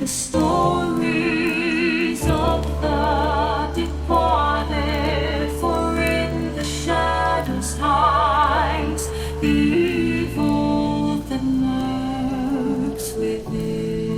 the stories of the departed, for in the shadows hides the evil that lurks within.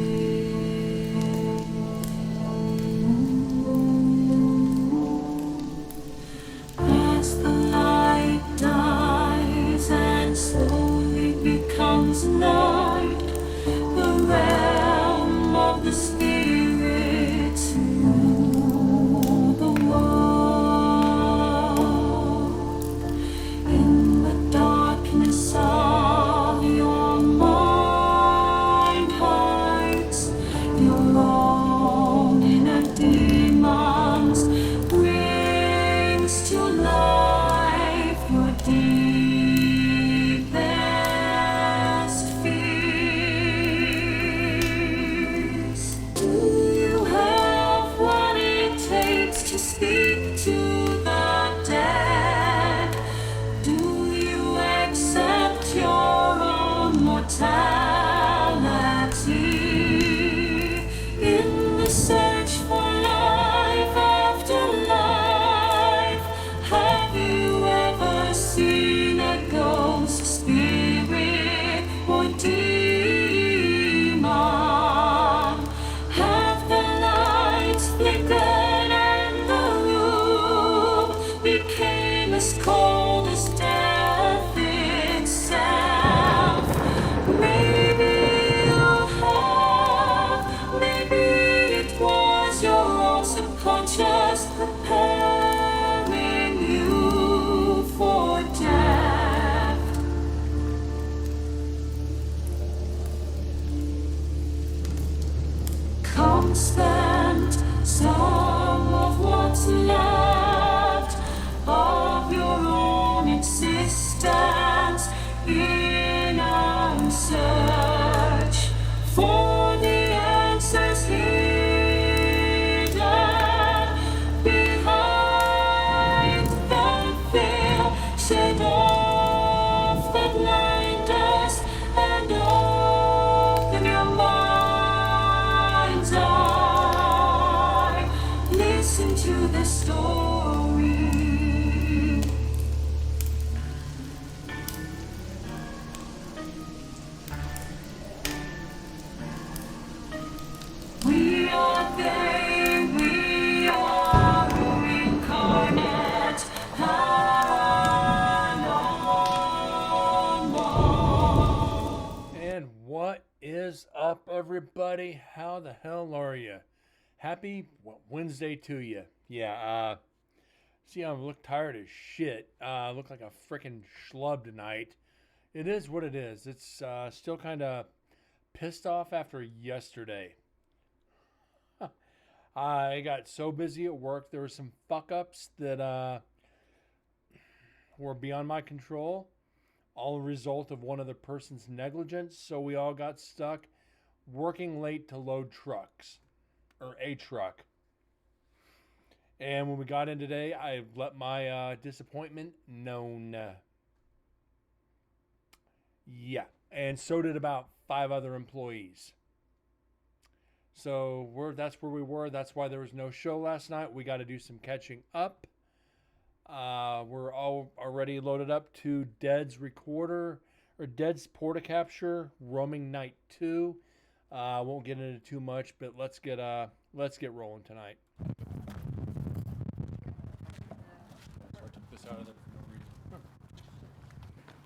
As the light dies and slowly becomes night, the realm of the spirits rule the world. In the darkness of your mind hides your own inner demons, brings to life your deepest fears. Do you have what it takes to speak to the dead? Do you accept your own mortality? In the search for life after life, have you ever seen a ghost, spirit, or demon? Have the lights flickered and the room became as cold as death itself? Maybe you have, maybe it was your own subconscious preparing you for death. Come spend some of what's left of your own existence in our search for the answers hidden behind the veil. Shake off the blinders and open your mind's eye. Listen to the story. We are they, we are incarnate, paranormal. And what is up, everybody? How the hell are you? Happy Wednesday to you. Yeah, see, I look tired as shit. Look like a freaking schlub tonight. It is what it is. It's still kind of pissed off after yesterday. I got so busy at work. There were some fuck ups that were beyond my control, all a result of one other person's negligence. So we all got stuck working late to load trucks, or a truck. And when we got in today, I let my disappointment known. Yeah, and so did about 5 other employees. So that's where we were. That's why there was no show last night. We got to do some catching up. We're all already loaded up to Dead's recorder or Dead's Portacapture Roaming Night 2. Won't get into too much, but let's get rolling tonight. So I took this out of there for no reason.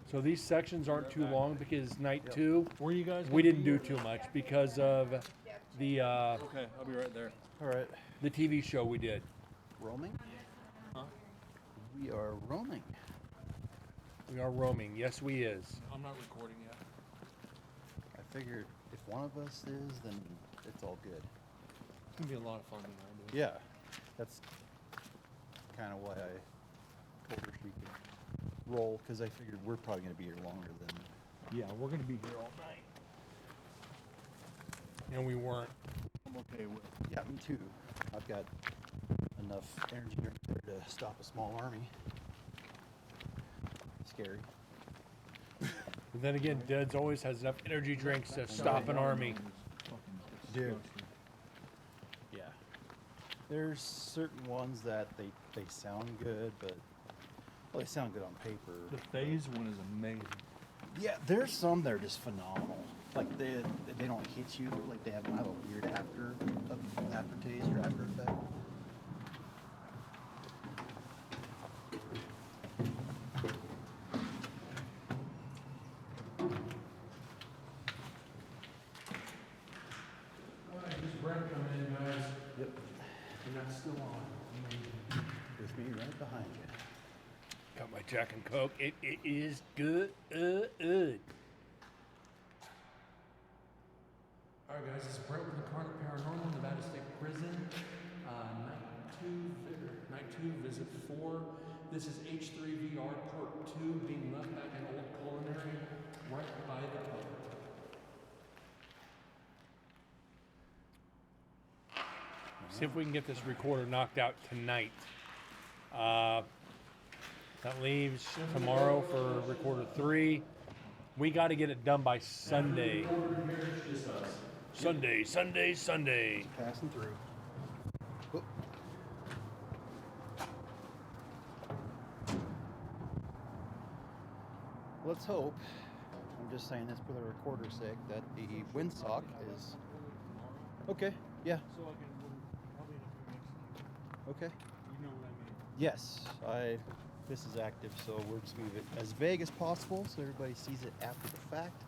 So these sections aren't too long because night 2 Where you guys? we didn't do too much because of the Okay, I'll be right there. All right. the TV show we did. Roaming? Huh? We are roaming. We are roaming. Yes, we is. I'm not recording yet. I figured if one of us is, then it's all good. It's gonna be a lot of fun tonight, dude. Yeah. That's kind of why I told her she could roll, because I figured we're probably going to be here longer than... Yeah, we're gonna be here all night. And we weren't. I'm okay with. Yeah, me too. I've got enough energy drink there to stop a small army. Scary. But then again, Dead's always has enough energy drinks to stop an army. Dude, There's certain ones that they sound good, but well, they sound good on paper. The phase one is amazing. Yeah, there's some that are just phenomenal. Like they don't hit you. Like they have a weird aftertaste or after effect. Alright, just Brent coming in, guys. Yep. And that's still on. With me right behind you. Got my Jack and Coke. It is good. Alright, guys, this is Brent with Incarnate Paranormal, Nevada State Prison. Night 2, visit 4. This is H3VR Part 2, being left back in Old Culinary, right by the pub. See if we can get this recorder knocked out tonight. That leaves tomorrow for recorder 3. We got to get it done by Sunday. Sunday. Passing through. Whoop. Let's hope, I'm just saying this for the recorder's sake, that the windsock is okay. Yeah. So I can probably in a few weeks. Okay. You know what I mean? Yes. This is active, so we're just leave it as vague as possible so everybody sees it after the fact,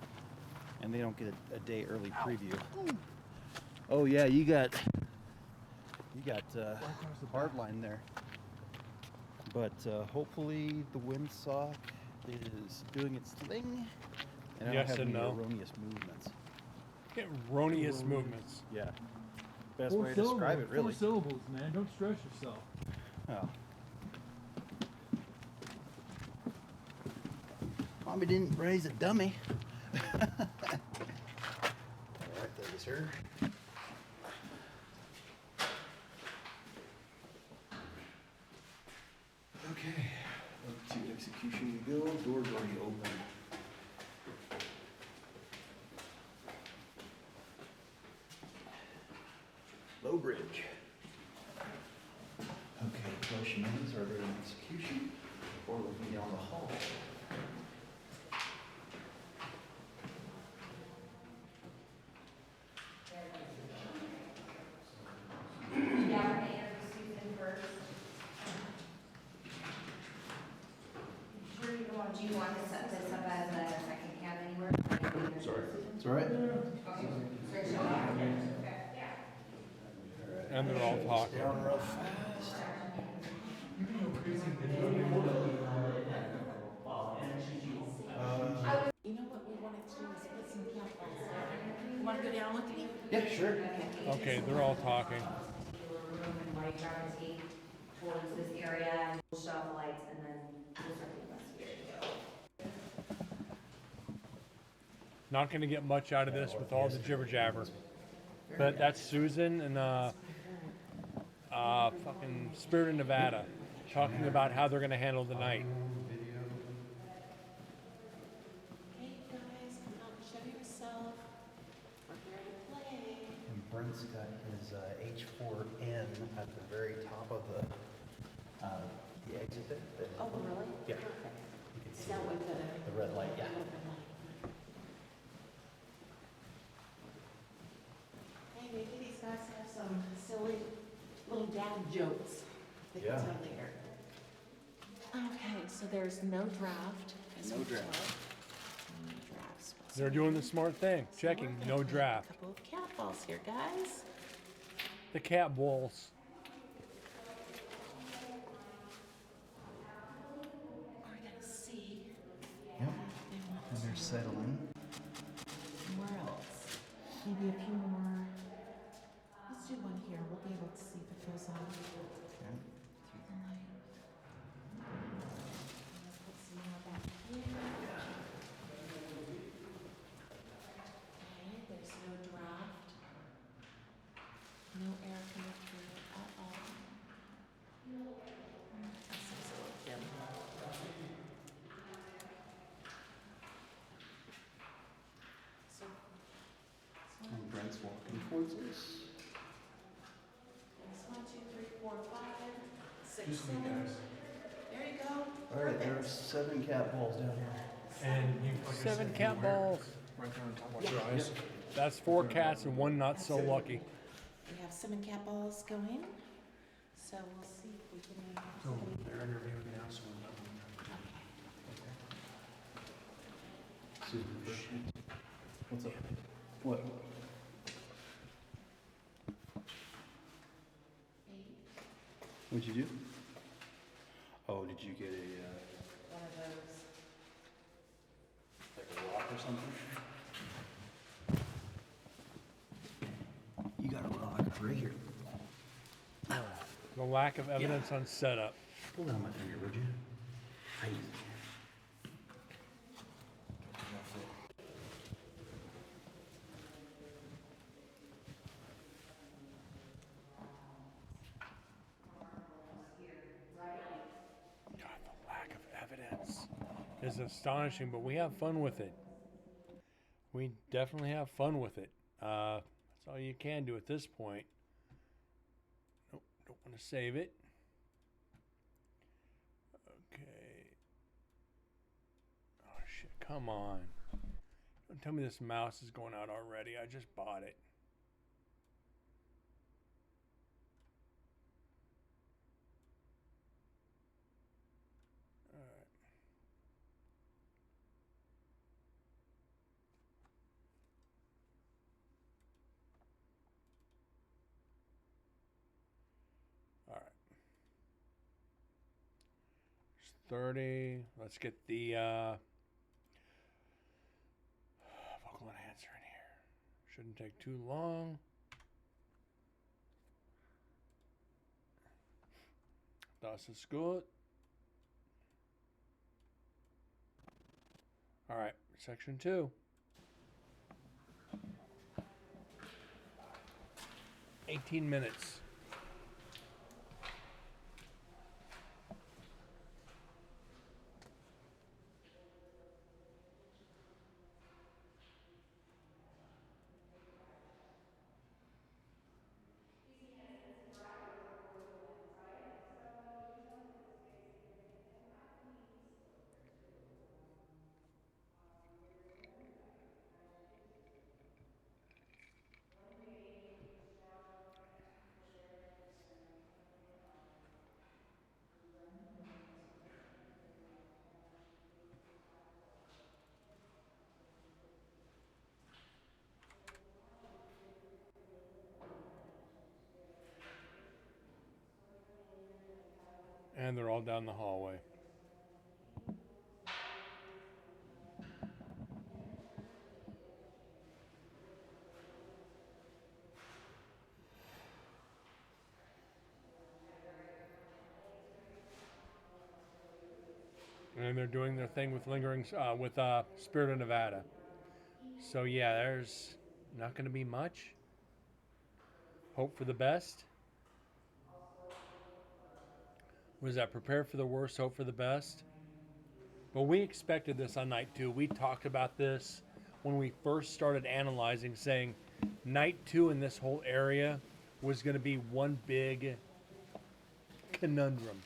and they don't get a day early preview. Oh yeah, you got hard line there. But hopefully the windsock is doing its thing, and I don't Yes have and any no. erroneous movements. Erroneous movements. Yeah. Best way to describe it, really. 4 syllables, man. Don't stress yourself. Oh. Mommy didn't raise a dummy. Alright, thank you, sir. Okay, up to execution we go. Door's already open. Low bridge. Okay, question is, are they in execution or looking down the hall? Do you want to set this up as a second cam anywhere? Sorry. It's all right. And they're all talking. Down real fast. You know what we wanted to do is put some cat balls there. You want to go down and look at me? Yeah, sure. Okay, they're all talking. Room and light gravitate towards this area, and we'll shut off the lights, and then we'll start the investigation. Not going to get much out of this with all the jibber jabber. But that's Susan and fucking Spirit of Nevada talking about how they're going to handle the night. Hey guys, come out and show yourself. Prepare to play. And Brent's got his H4N at the very top of the exit there. Oh, really? Yeah. Perfect. You can Is see that what the red light, yeah. Hey, maybe these guys have some silly little dad jokes they Yeah. can tell later. Okay, so there's no draft. as No we draft. talked. No drafts. They're doing the smart thing, checking, no draft. Couple of cat balls here, guys. The cat balls. We're gonna see Yep. if they want And they're to- settling. Where else? Maybe a few more. Let's do one here. We'll be able to see if it goes on through Okay. the light. Let's put some more back here. Okay, there's no draft. No air coming through at all. This is a little dim. So, And Brent's walking towards us. there's 1, 2, 6, 7. There you go. All right, there are Perfect. 7 cat balls down here. And you, like I 7 said, cat beware. balls. Right there on top of your eyes. That's 4 cats and 1 not so lucky. We have 7 cat balls going. So we'll see if we can. So they're interviewing now, so we're not. What's up? What? What'd you do? Oh, did you get a, One of those. like a rock or something? You got a rock right here. The lack of evidence on setup. Pull that on my finger, would you? Crazy. God, the lack of evidence is astonishing, but we have fun with it. We definitely have fun with it. That's all you can do at this point. Nope, don't want to save it. Okay. Oh shit, come on. Don't tell me this mouse is going out already. I just bought it. Alright. Alright. There's 30. Let's get the vocal enhancer in here. Shouldn't take too long. Das ist gut. Alright, section 2. 18 minutes. And they're all down the hallway. And they're doing their thing with lingering with Spirit of Nevada. So yeah, there's not going to be much. Hope for the best. Was that prepare for the worst, hope for the best? But we expected this on night 2. We talked about this when we first started analyzing, saying night 2 in this whole area was going to be one big conundrum.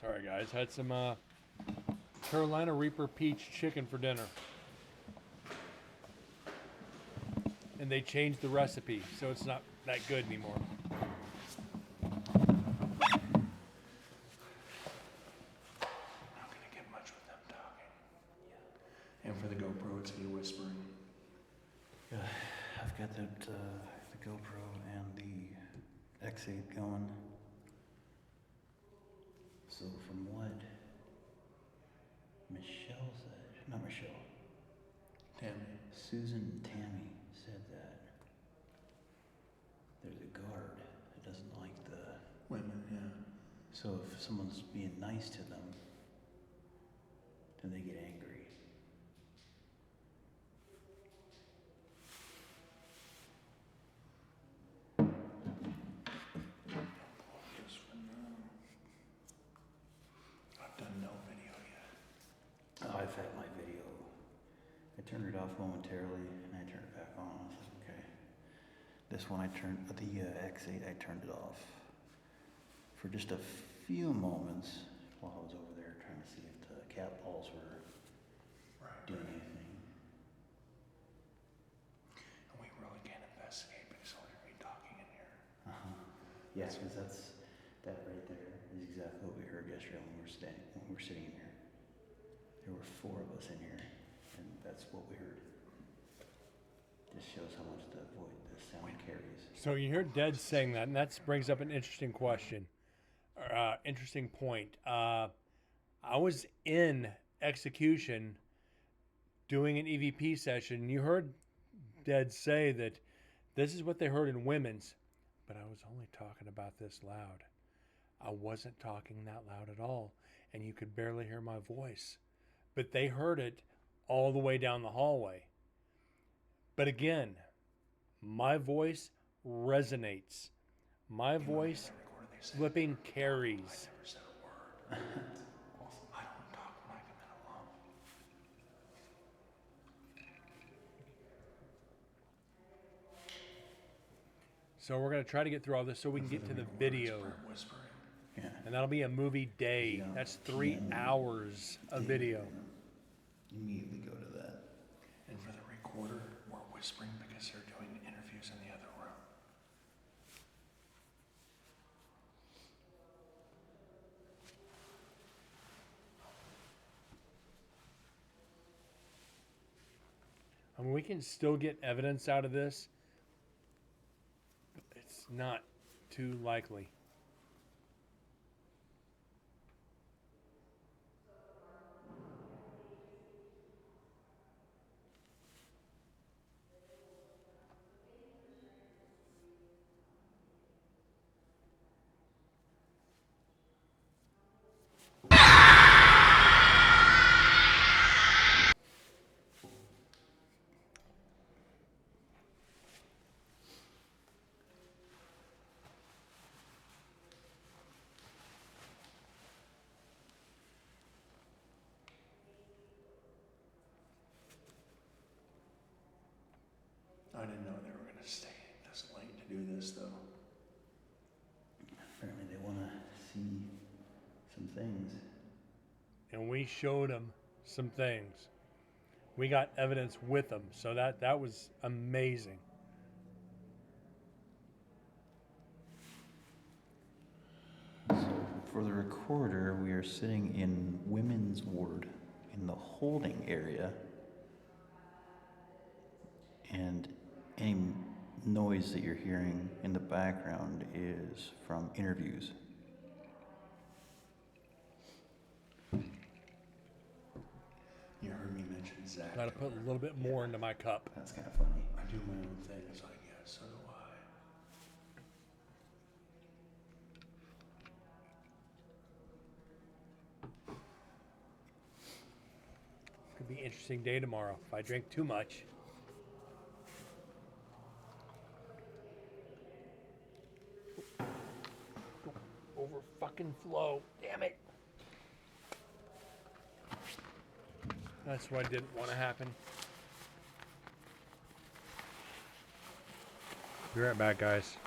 Sorry guys, had some Carolina Reaper peach chicken for dinner. And they changed the recipe, so it's not that good anymore. Not gonna get much with them talking. Yeah. And for the GoPro, it's me whispering. Yeah, I've got that the GoPro and the X8 going. So from what Michelle said, not Michelle, Tammy. Susan and Tammy said that there's a guard that doesn't like the. Women, yeah. So if someone's being nice to them, then they get angry. Just for now. I've done no video yet. Oh, I've had my video. I turned it off momentarily and I turned it back on. I was like, okay. This one the X8, I turned it off for just a few moments while I was over there trying to see if the cat balls were doing anything. And we really can't investigate because all you're talking in here. Yeah, because that right there is exactly what we heard yesterday when we were sitting in here. There were 4 of us in here, and that's what we heard. Just shows how much the sound carries. So you hear Dead saying that, and that brings up an interesting question, or interesting point. I was in execution doing an EVP session, and you heard Dead say that this is what they heard in women's, but I was only talking about this loud. I wasn't talking that loud at all, and you could barely hear my voice, but they heard it all the way down the hallway. But again, my voice resonates. My voice flipping carries. Never said a word. I don't talk when I come in alone. So we're going to try to get through all this so we can get to the video. Whispering. Yeah. And that'll be a movie day. That's 3 hours of video. Immediately go to that. And for the recorder, we're whispering because they're doing interviews in the other room. I mean, we can still get evidence out of this, but it's not too likely. I didn't know they were going to stay this late to do this, though. Apparently they want to see some things. And we showed them some things. We got evidence with them, so that was amazing. So for the recorder, we are sitting in women's ward in the holding area. And any noise that you're hearing in the background is from interviews. You heard me mention Zach. Got to put a little bit more into my cup. That's kind of funny. I do my own things, I guess. So do I. Could be an interesting day tomorrow if I drink too much. Over fucking flow. Damn it. That's what I didn't want to happen. Be right back, guys.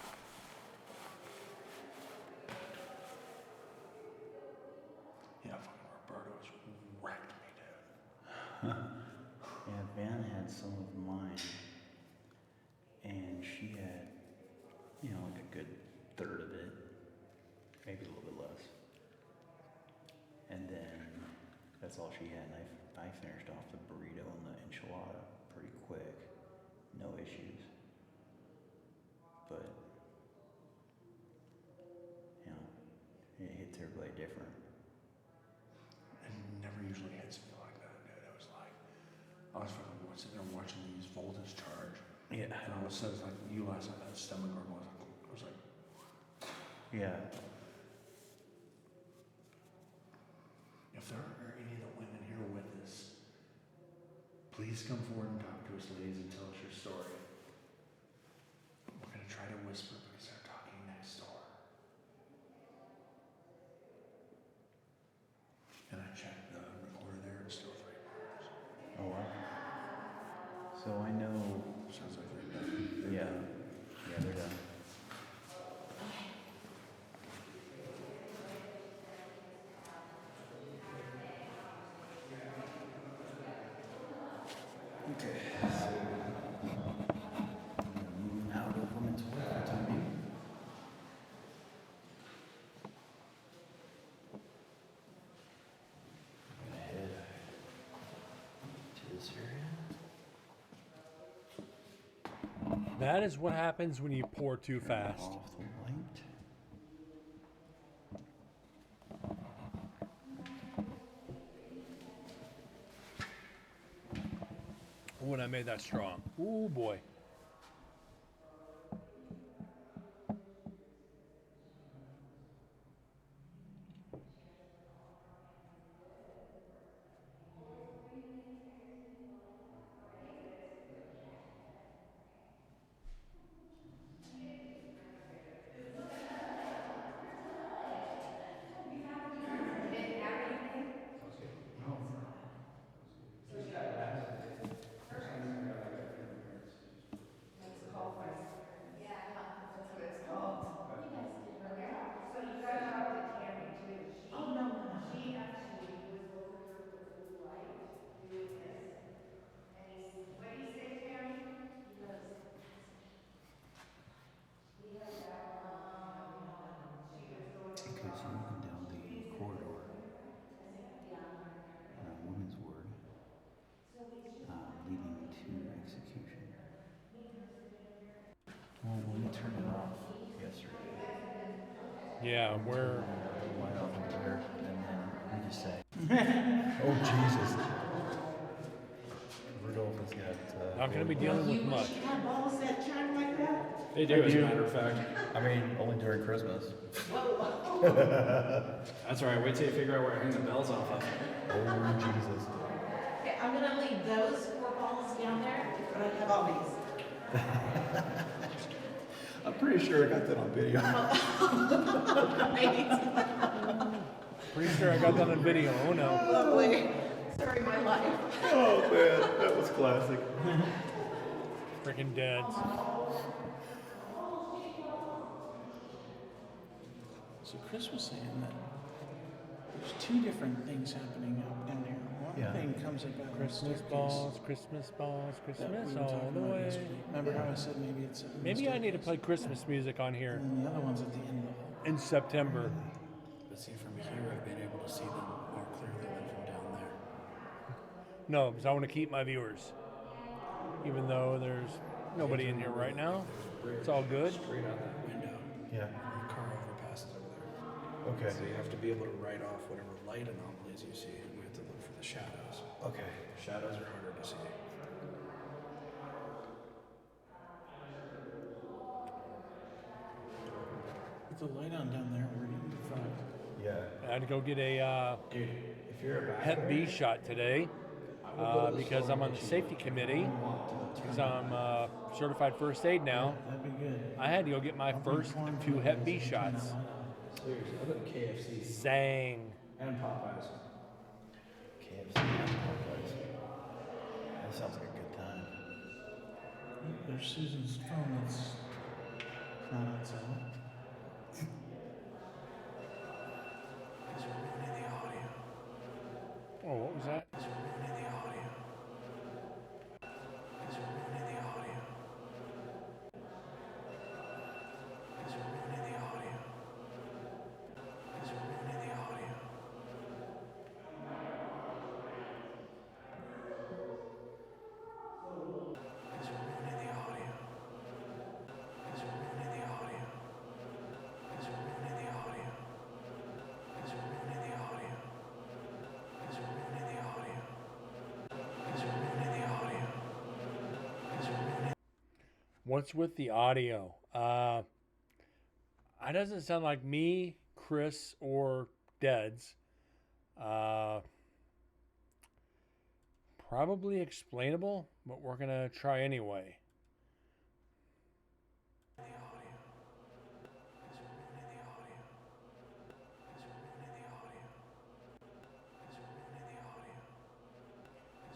Yeah, fucking Roberto's wrecked me, dude. Yeah, Van had some of mine, and she had, like a good third of it, maybe a little bit less. And then that's all she had, and I finished off the burrito and the enchilada pretty quick, no issues. But, it hits everybody different. It never usually hits me like that, dude. It was like, I was fucking sitting there watching these voltage charge. Yeah. And all of a sudden, it's like, you last time that stomach gargle, I was like, Yeah. if there are any of the women here with us, please come forward and talk to us, ladies, and tell us your story. We're going to try to whisper because they're talking next door. And I checked the recorder there, it's still 3 bars. Oh, wow. So I know, Sounds like they're done. They're yeah, done. yeah, Yeah, they're done. Okay. So, moving out of women's work for the time being. I'm gonna head to this area. That is what happens when you pour too fast. Off the light. When I made that strong. Ooh boy. Oh, no, no, no. Okay, so moving down the corridor, women's ward, leading to execution. Well, when we turned it off yesterday, Yeah, we're the light off over there, and then we just say, "Oh Jesus!" Rudolph has got. not going to be dealing with much. You have balls that shine like that? They do, as a matter of fact. I mean, only during Christmas. That's all right. Wait till you figure out where I hang the bells off of. Oh Jesus! Okay, I'm gonna leave those 4 balls down there, but I have all these. I'm pretty sure I got that on video. Right? Pretty sure I got that on video. Oh no. Lovely. Sorry, my life. Oh man, that was classic. Freaking deads. So Chris was saying that there's 2 different things happening out down here. One Yeah. thing comes about Christmas balls, Christmas balls, that we Christmas were all talking the about way. yesterday. Remember how I said maybe it's a Maybe I need to staircase? play Christmas music on here And then the other one's at the end of the hall. in September. But see, from here, I've been able to see them more clearly than from down there. No, because I want to keep my viewers. Even though there's nobody in here right now. It's all good. Straight out that window. Yeah. The car overpasses over there. Okay. So you have to be able to write off whatever light anomalies you see, and we have to look for the shadows. Okay. Shadows are harder to see. With the light on down there, we're in the front. Yeah. I had to go get a Dude, if you're a Hep B shot today because I'm on the safety committee. Because I'm certified first aid now. That'd be good. I had to go get my first 2 Hep B shots. seriously, I go to KFC Sang. and Popeyes. KFC and Popeyes. That sounds like a good time. There's Susan's phone that's not on silent. Because we're ruining the audio. Oh, what was that? Because we're ruining the audio. Because we're ruining the audio. Because we're ruining the audio. Because we're ruining the audio. Because we're ruining the audio. Because we're ruining the audio. Because we're ruining the audio. Because we're ruining the audio. Because we're ruining the audio. Because we're ruining the audio. Because we're ruining. What's with the audio? It doesn't sound like me, Chris, or Deads. Probably explainable, but we're gonna try anyway.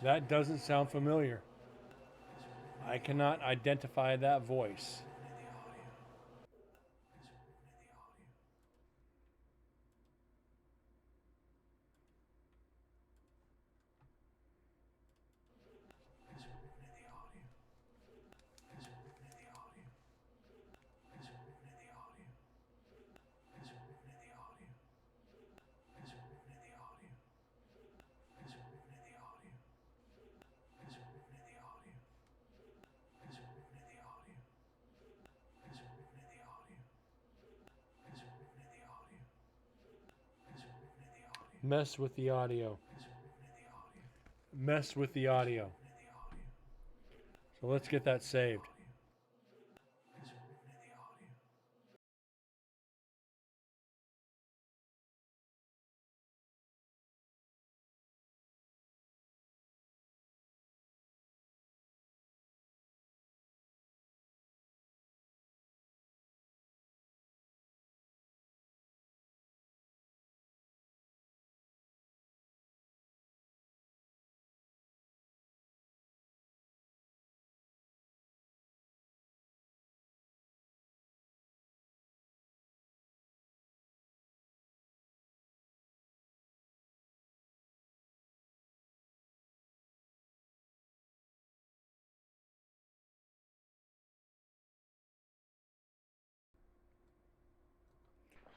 That doesn't sound familiar. I cannot identify that voice. Mess with the audio. Mess with the audio. So let's get that saved.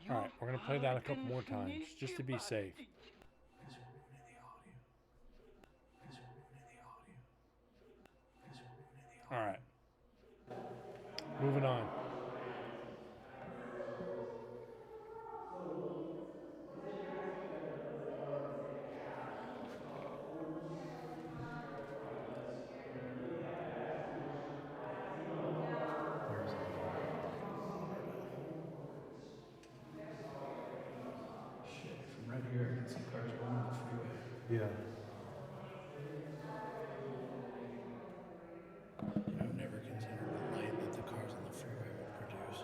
All right, we're going to play that a couple more times just to be safe. All right. Moving on. Shit, from right here, I can see cars going on the freeway. Yeah. I've never considered the light that the cars on the freeway would produce.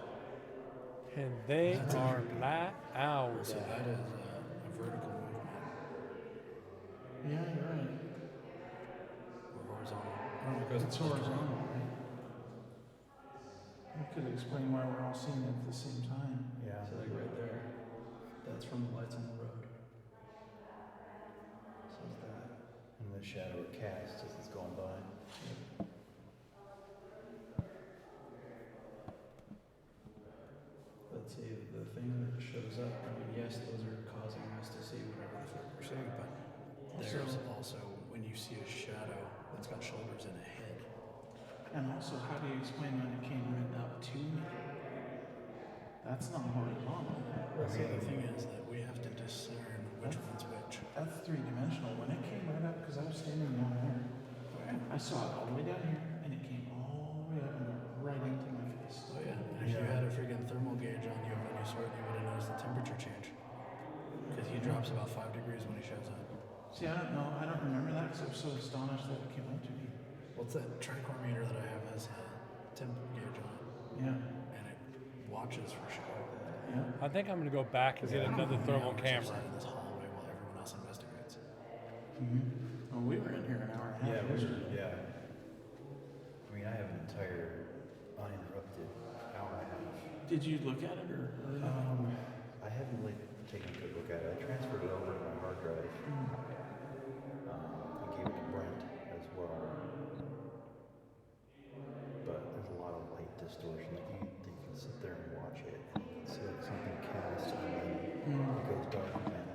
And they are loud. So that is a vertical movement. Yeah, you're right. Or horizontal. Oh, because it's horizontal, right? That could explain why we're all seeing it at the same time. Yeah. So like right there, that's from the lights on the road. So is that. And the shadow it casts as it's going by. Let's say the thing that shows up, I mean, yes, those are causing us to see whatever the fuck we're seeing, but there's also when you see a shadow that's got shoulders and a head. And also, how do you explain when it came right up to me? That's not horizontal. See, the thing is that we have to discern which one's which. That's three-dimensional. When it came right up, because I was standing down there, I saw it all the way down here, and it came all the way up and went right into my face. Oh yeah, and if you had a freaking thermal gauge on you when you saw it, you would have noticed the temperature change. Because he drops about 5 degrees when he shows up. See, I don't know. I don't remember that because I was so astonished that it came up to me. Well, it's that trichor meter that I have has a temp gauge on it, Yeah. and it watches for sure. Yeah. I think I'm going to go back and get another thermal camera. In this hallway while everyone else investigates. Well, we were in here an hour and a half. Yeah, yesterday. yeah. I mean, I have an entire uninterrupted hour and a half. Did you look at it or? I haven't like taken a good look at it. I transferred it over to my hard drive. I gave it to Brent as well. But there's a lot of light distortion. Like you can sit there and watch it, and you can see like something cast, and then it goes dark again.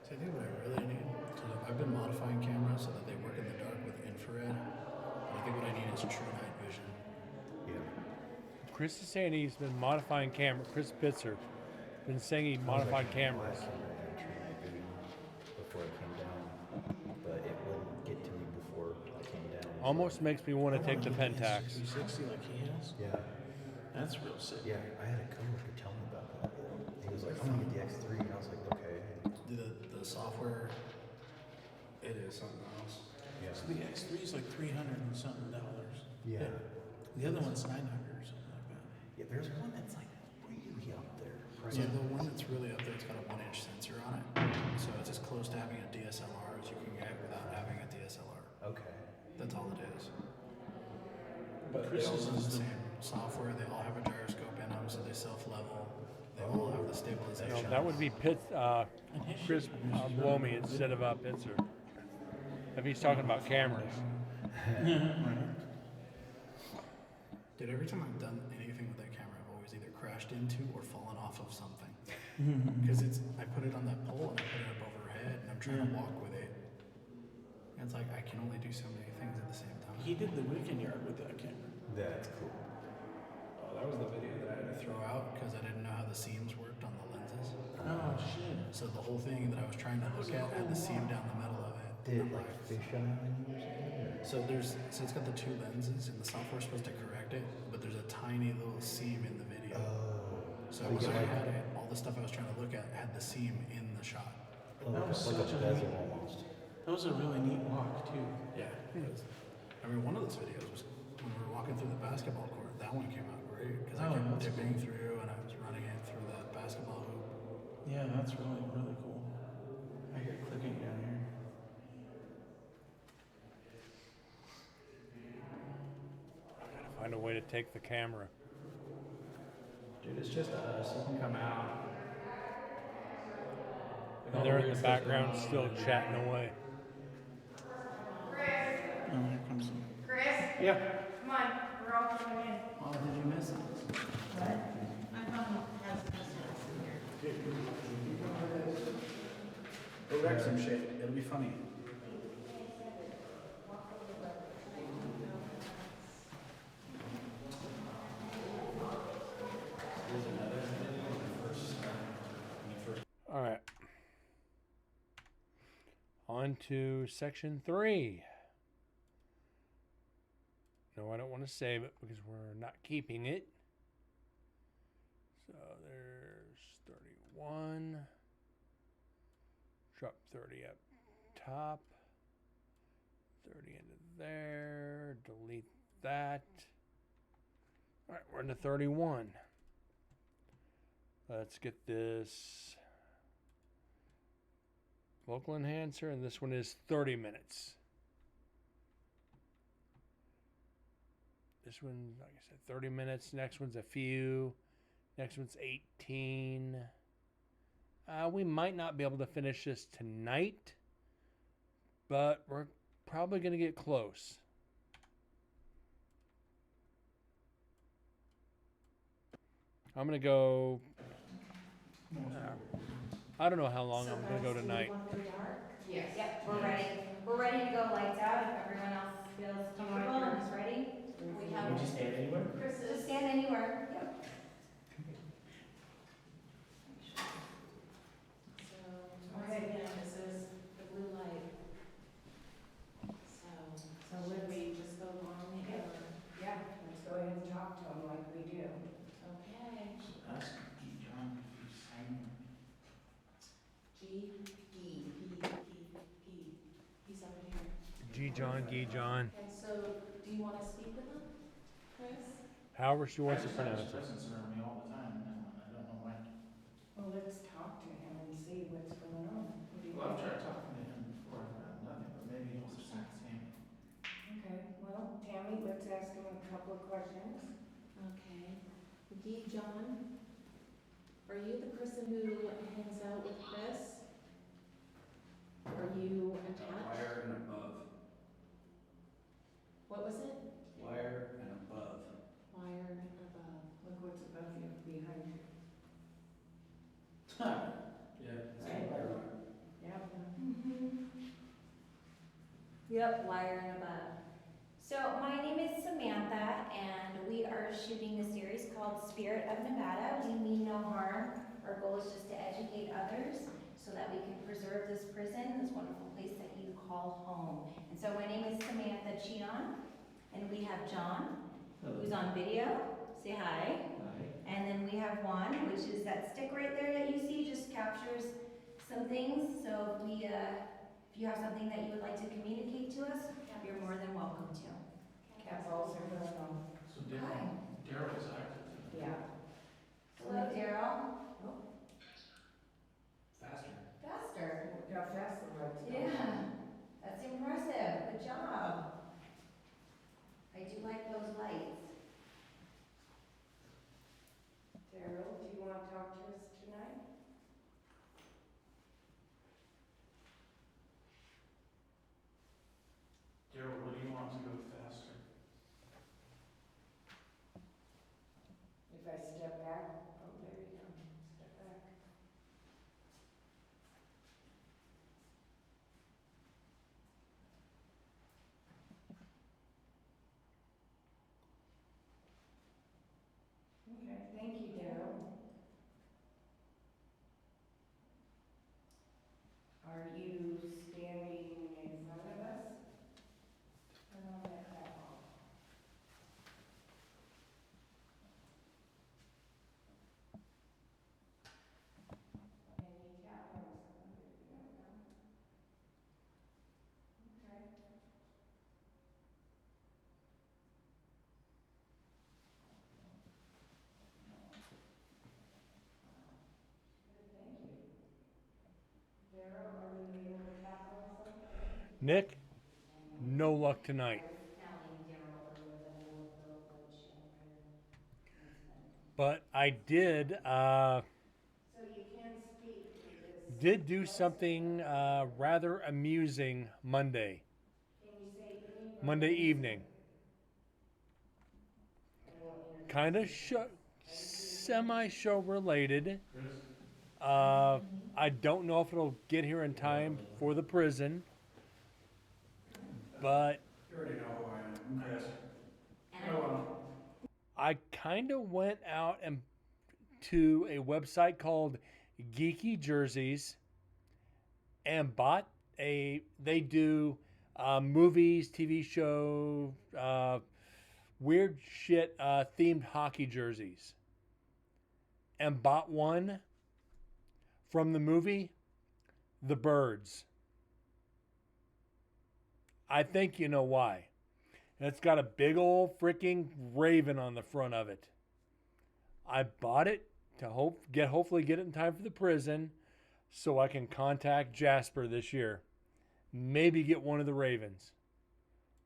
So I think what I really need, because I've been modifying cameras so that they work in the dark with infrared, but I think what I need is true night vision. Yeah. Chris is saying he's been modifying camera. Chris Bitzer been saying he modified cameras. Before I came down, but it wouldn't get to me before I came down. Almost makes me want to take the Pentax. 360 like he has. Yeah. That's real sick. Yeah, I had a coworker tell me about that. He was like, I'm gonna get the X3, and I was like, okay. The software, it is something else. Yeah. So the X3 is like $300 and something dollars. Yeah. The other one's $900 or something like that. Yeah, there's one that's like really up there. So the one that's really up there, it's got a 1-inch sensor on it. So it's as close to having a DSLR as you can get without having a DSLR. Okay. That's all it is. But They Chris all is use the the same software. They all have a gyroscope in them, so they self-level. They all have the stabilization. No, that would be Chris Blomey instead of Bitzer. If he's talking about cameras. right. Dude, every time I've done anything with that camera, I've always either crashed into or fallen off of something. Because I put it on that pole and I put it up overhead and I'm trying to walk with it. And it's like I can only do so many things at the same time. He did the weekend yard with that camera. That's cool. Oh, that was the video that I had to throw out because I didn't know how the seams worked on the lenses. lenses. Oh shit. So the whole thing that I was trying to look at had the seam down the middle of it. Did And it I'm like fisheye on you or something? so it's got the two lenses, and the software's supposed to correct it, but there's a tiny little seam in the video. So you when get I like- had it, all the stuff I was trying to look at had the seam in the shot. Oh, That was like such a a bezel neat- almost. That was a really neat walk too. Yeah. I mean, one of those videos was when we were walking through the basketball court. That one came out great because I Oh, kept that's dipping through and I was running it through the basketball hoop. Yeah, that's really, really cool. I hear clicking down here. Find a way to take the camera. Dude, it's just us. You can come out. Like, all And they're in weird the stuff's background going on still over there. chatting away. Oh, here comes some. Chris, Yeah. come on, we're all coming in. Oh, did you miss it? My mom has customers in here. Go wreck some shit. It'll be funny. All right. On to section 3. No, I don't want to save it because we're not keeping it. So there's 31. Drop 30 up top. 30 into there. Delete that. All right, we're into 31. Let's get this vocal enhancer, and this one is 30 minutes. This one, like I said, 30 minutes. Next one's a few. Next one's 18. We might not be able to finish this tonight, but we're probably going to get close. I'm going to go. I don't know how long I'm going to go tonight. Yes. Yep, we're ready. We're ready to go lights out if everyone else feels comfortable and is ready. We have. Would you stand anywhere? Just stand anywhere. Yep. So, once again, this is the blue light. So would we just go along or? Yeah, let's go ahead and talk to them like we do. Okay. Ask John if he's signing. G. He's over here. G. John, G. John. Okay, so do you want to speak with him, Chris? However she wants to pronounce it. Presence around me all the time, and I don't know why. Well, let's talk to him and see what's going on. What do you Well, I've think? tried talking to him before, I've got nothing, but maybe he'll just not say me. Okay, well, Tammy, let's ask him a couple of questions. Okay. Guy John, are you the person who hangs out with Chris? Are you attached? Wire and above. What was it? Wire and above. Wire above. Look what's above you, behind you. Yeah, it's Right. a wire. Yep. Yep, wire and above. So my name is Samantha, and we are shooting a series called Spirit of Nevada. We mean no harm. Our goal is just to educate others so that we can preserve this prison, this wonderful place that you call home. And so my name is Samantha Chion, and we have John, who's on video. Say hi. And then we have Juan, which is that stick right there that you see, just captures some things. So if we, if you have something that you would like to communicate to us, you're more than welcome to. Cat balls are going on. So Hi. Daryl's active. Yeah. Hello, Daryl. Faster. Faster. Look how fast the lights go. Yeah, that's impressive. Good job. I do like those lights. Daryl, do you want to talk to us tonight? Daryl, Nick, no luck I tonight. was telling Daryl earlier that I will fill the shelter husband. But I did So you can't speak through this. do something rather amusing Monday Can you say evening? Monday evening. And we'll introduce Kind of semi show related. I don't know if it'll get here in time for the prison, but You already know who I am. I'm Chris. And Oh, well. I kind of went out and to a website called Geeky Jerseys and bought they do movies, TV show, weird shit themed hockey jerseys, and bought one from the movie The Birds. I think you know why. And it's got a big old freaking raven on the front of it. I bought it to hopefully get it in time for the prison so I can contact Jasper this year. Maybe get one of the ravens.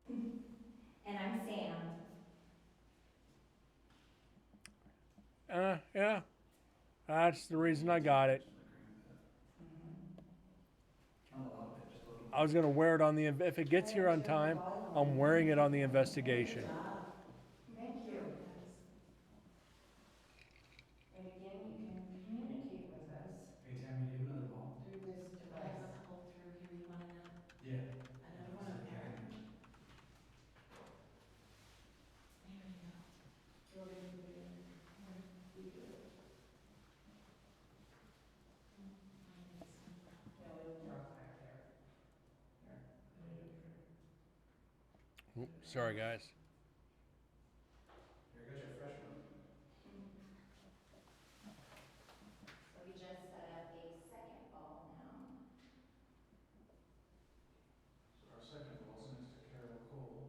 And I'm Sam. Yeah. That's the reason I got it. I was gonna wear it on the if it gets here on time, I'm wearing it on the investigation. Thank you. And again, you can communicate with us Hey, Tammy, do you have another ball? through this I device. have a couple through here, you want another, Yeah. another one up there? There you go. Go to the, we do it. No, it'll drop back there. Oop, sorry guys. Here, I got your fresh one. So we just set up a second ball now. So our second ball's next to Carol Cole.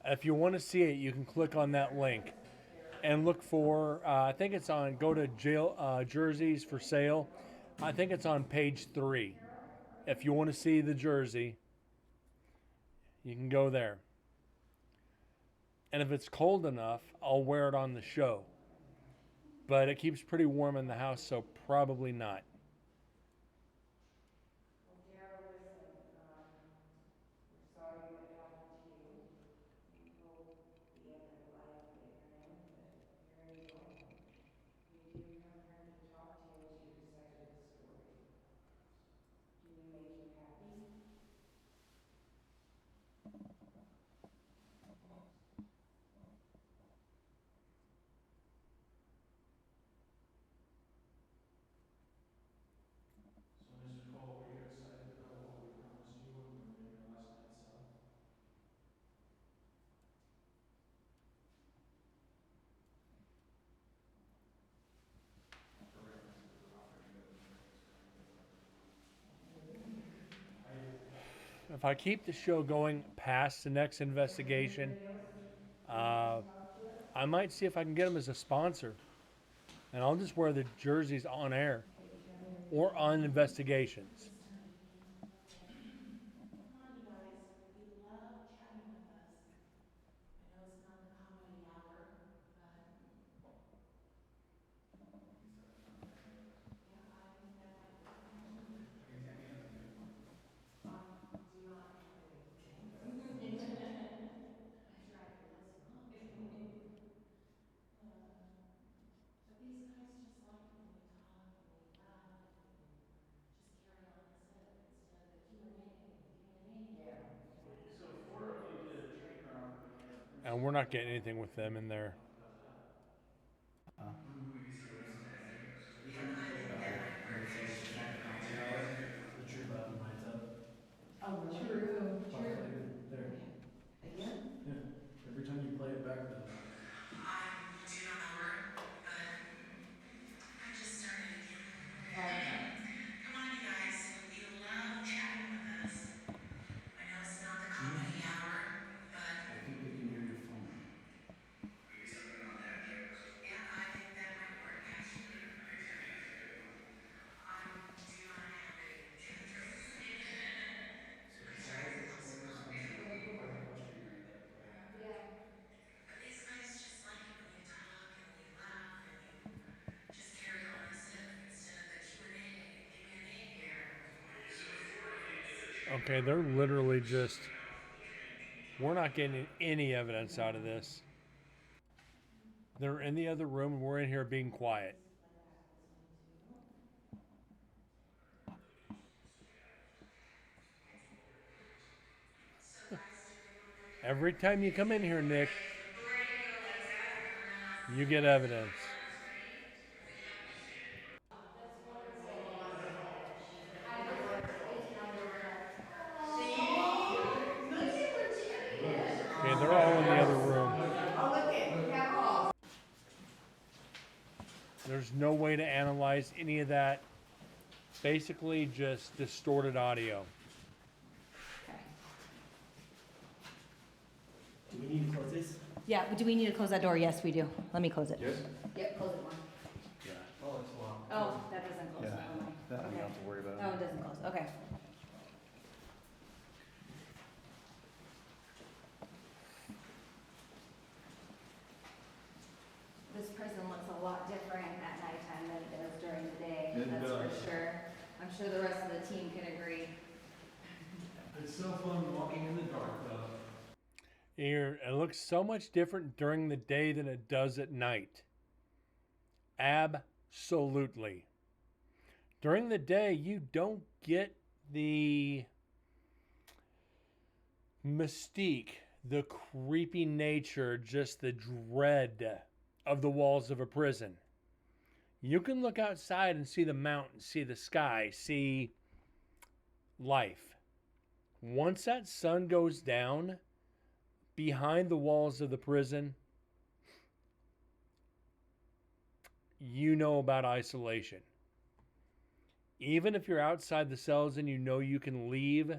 If you want to see it, you can click on that link and look for. I think it's on. Go to jail jerseys for sale. I think it's on page 3. If you want to see the jersey, you can go there. And if it's cold enough, I'll wear it on the show. But it keeps pretty warm in the house, so probably not. Well, Daryl, listen, we're sorry what happened to you. We hope the end of life that you're in, but here you go. We do come here to talk to you as your side of the story. Do we make you happy? So, Mr. Cole, were you excited about what we promised you when we were in your last night's cell? For reference, we were offering you a If I keep the show going past the next investigation, I might see if I can get them as a sponsor. And I'll just wear the jerseys on air or on investigations. Come on, you guys, we love chatting with us. I know it's not the comedy hour, but. Yeah, I think that might be. Do not have anything. I tried to listen. But these guys just like it when we talk and we laugh and just carry on instead of the Q&A. Yeah. So 4 of you did a train robbery at And we're not getting anything with them in there. the tree button lights up. Oh, true, There. Again? Yeah. Every time you play it back, the Do not know her, but I just started again. Okay. Come on, you guys. We love chatting with us. I know it's not the comedy hour, but I think they can hear your phone. Okay, they're literally just. We're not getting any evidence out of this. They're in the other room, and we're in here being quiet. Every time you come in here, Nick, you get evidence. Okay, they're all in the other room. There's no way to analyze any of that. Basically, just distorted audio. Do we need to close this? Yeah, but do we need to close that door? Yes, we do. Let me close it. Yes? Yep, close it more. Oh, it's locked. Oh, that doesn't close. Yeah, Never mind. that we Okay. don't have to worry about. Oh, it doesn't close. Okay. This prison looks a lot different at nighttime than it does during the day. It That's does. for sure. I'm sure the rest of the team can agree. It's so fun walking in the dark, though. Here, it looks so much different during the day than it does at night. Absolutely. During the day, you don't get the mystique, the creepy nature, just the dread of the walls of a prison. You can look outside and see the mountains, see the sky, see life. Once that sun goes down behind the walls of the prison, you know about isolation. Even if you're outside the cells and you know you can leave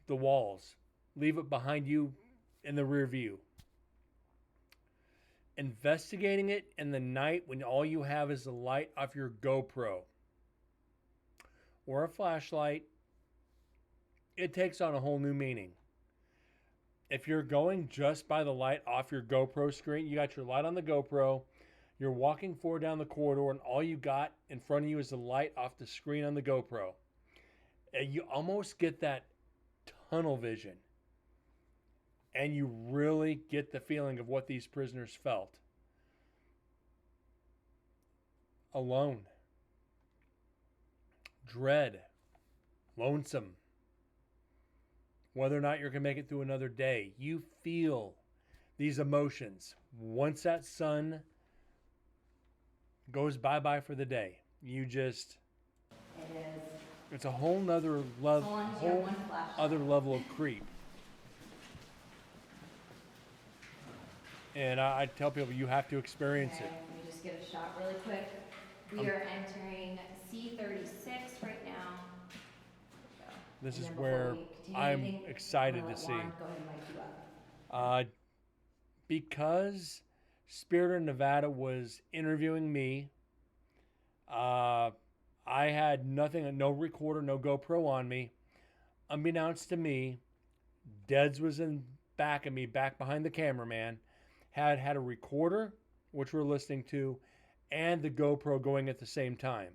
the walls, leave it behind you in the rear view. Investigating it in the night when all you have is the light off your GoPro or a flashlight, it takes on a whole new meaning. If you're going just by the light off your GoPro screen, you got your light on the GoPro, you're walking forward down the corridor, and all you got in front of you is the light off the screen on the GoPro. And you almost get that tunnel vision. And you really get the feeling of what these prisoners felt. Alone. Dread. Lonesome. Whether or not you're going to make it through another day. You feel these emotions. Once that sun goes bye-bye for the day, you just... It is. It's a whole nother whole other level of creep. And I tell people you have to experience Okay, it. let me just get a shot really quick. We are entering C36 right now. This And is then before where we continue I'm anything, excited I'm gonna to let see. Juan go ahead and mic you up. Because Spirit of Nevada was interviewing me, I had nothing, no recorder, no GoPro on me. Unbeknownst to me, Deds was in back of me, back behind the cameraman, had a recorder, which we're listening to, and the GoPro going at the same time.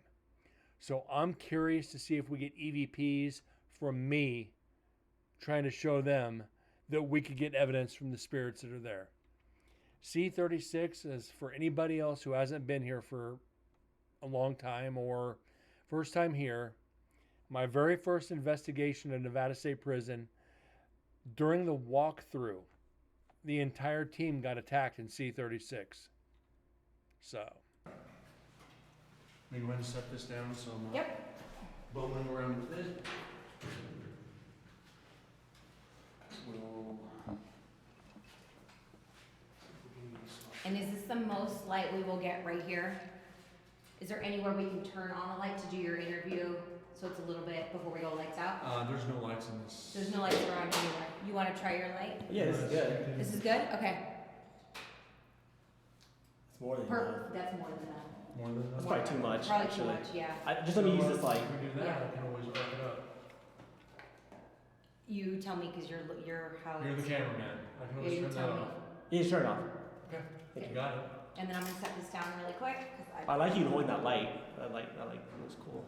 So I'm curious to see if we get EVPs from me trying to show them that we could get evidence from the spirits that are there. C36 is for anybody else who hasn't been here for a long time or first time here. My very first investigation of Nevada State Prison, during the walkthrough, the entire team got attacked in C36. So. We want to set this down so I'm not Yep. bumming around with it. We'll... And is this the most light we will get right here? Is there anywhere we can turn on the light to do your interview so it's a little bit before we go lights out? There's no lights in this. There's no lights around anywhere. You want to try your light? Yeah, this is good. This is good? Okay. It's more than enough. That's more than enough. More than That's that? probably too much, Probably actually. too much, yeah. Just let me use this light. If we do that, Yeah. I can always wrap it up. You tell me because you're how You're the it's. cameraman. I can Yeah, always you turn that tell me. off. You just turn it off. Okay. Okay. You got it. And then I'm gonna set this down really quick because I like you holding that light. That light looks cool.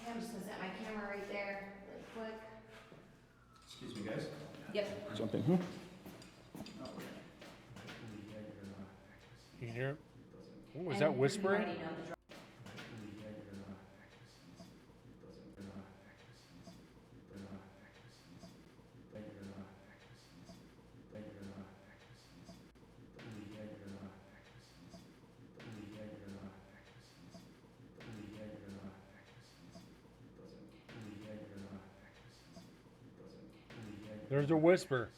I'm just gonna set my camera right there. quick. Excuse me, guys. Yep. Jump in. You can hear it? Oh, was And that you whispering? already know the drum. There's a whisper.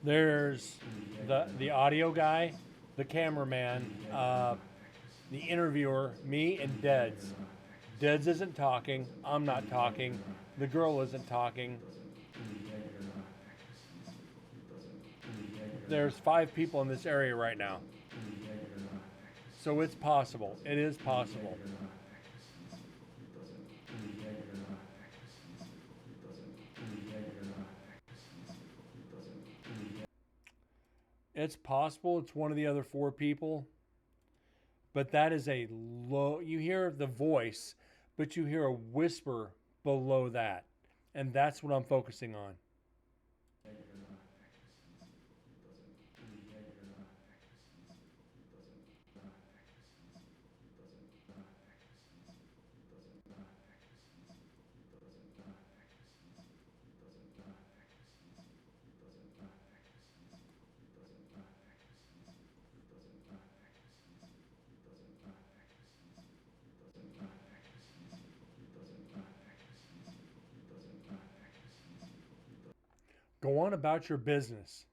There's the audio guy, the cameraman, the interviewer, me, and Deds. Deds isn't talking. I'm not talking. The girl isn't talking. There's 5 people in this area right now. So it's possible. It is possible. It's possible it's one of the other 4 people. But that is a low, you hear the voice, but you hear a whisper below that. And that's what I'm focusing on. Go on about your business.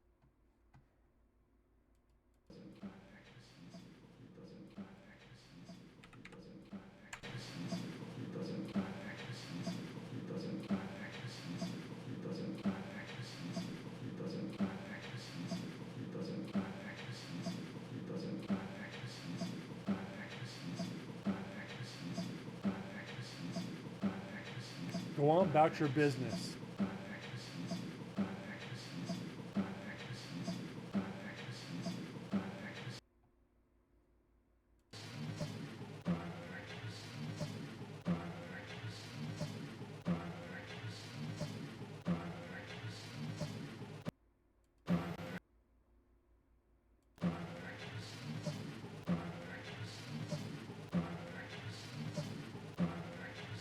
Go on about your business.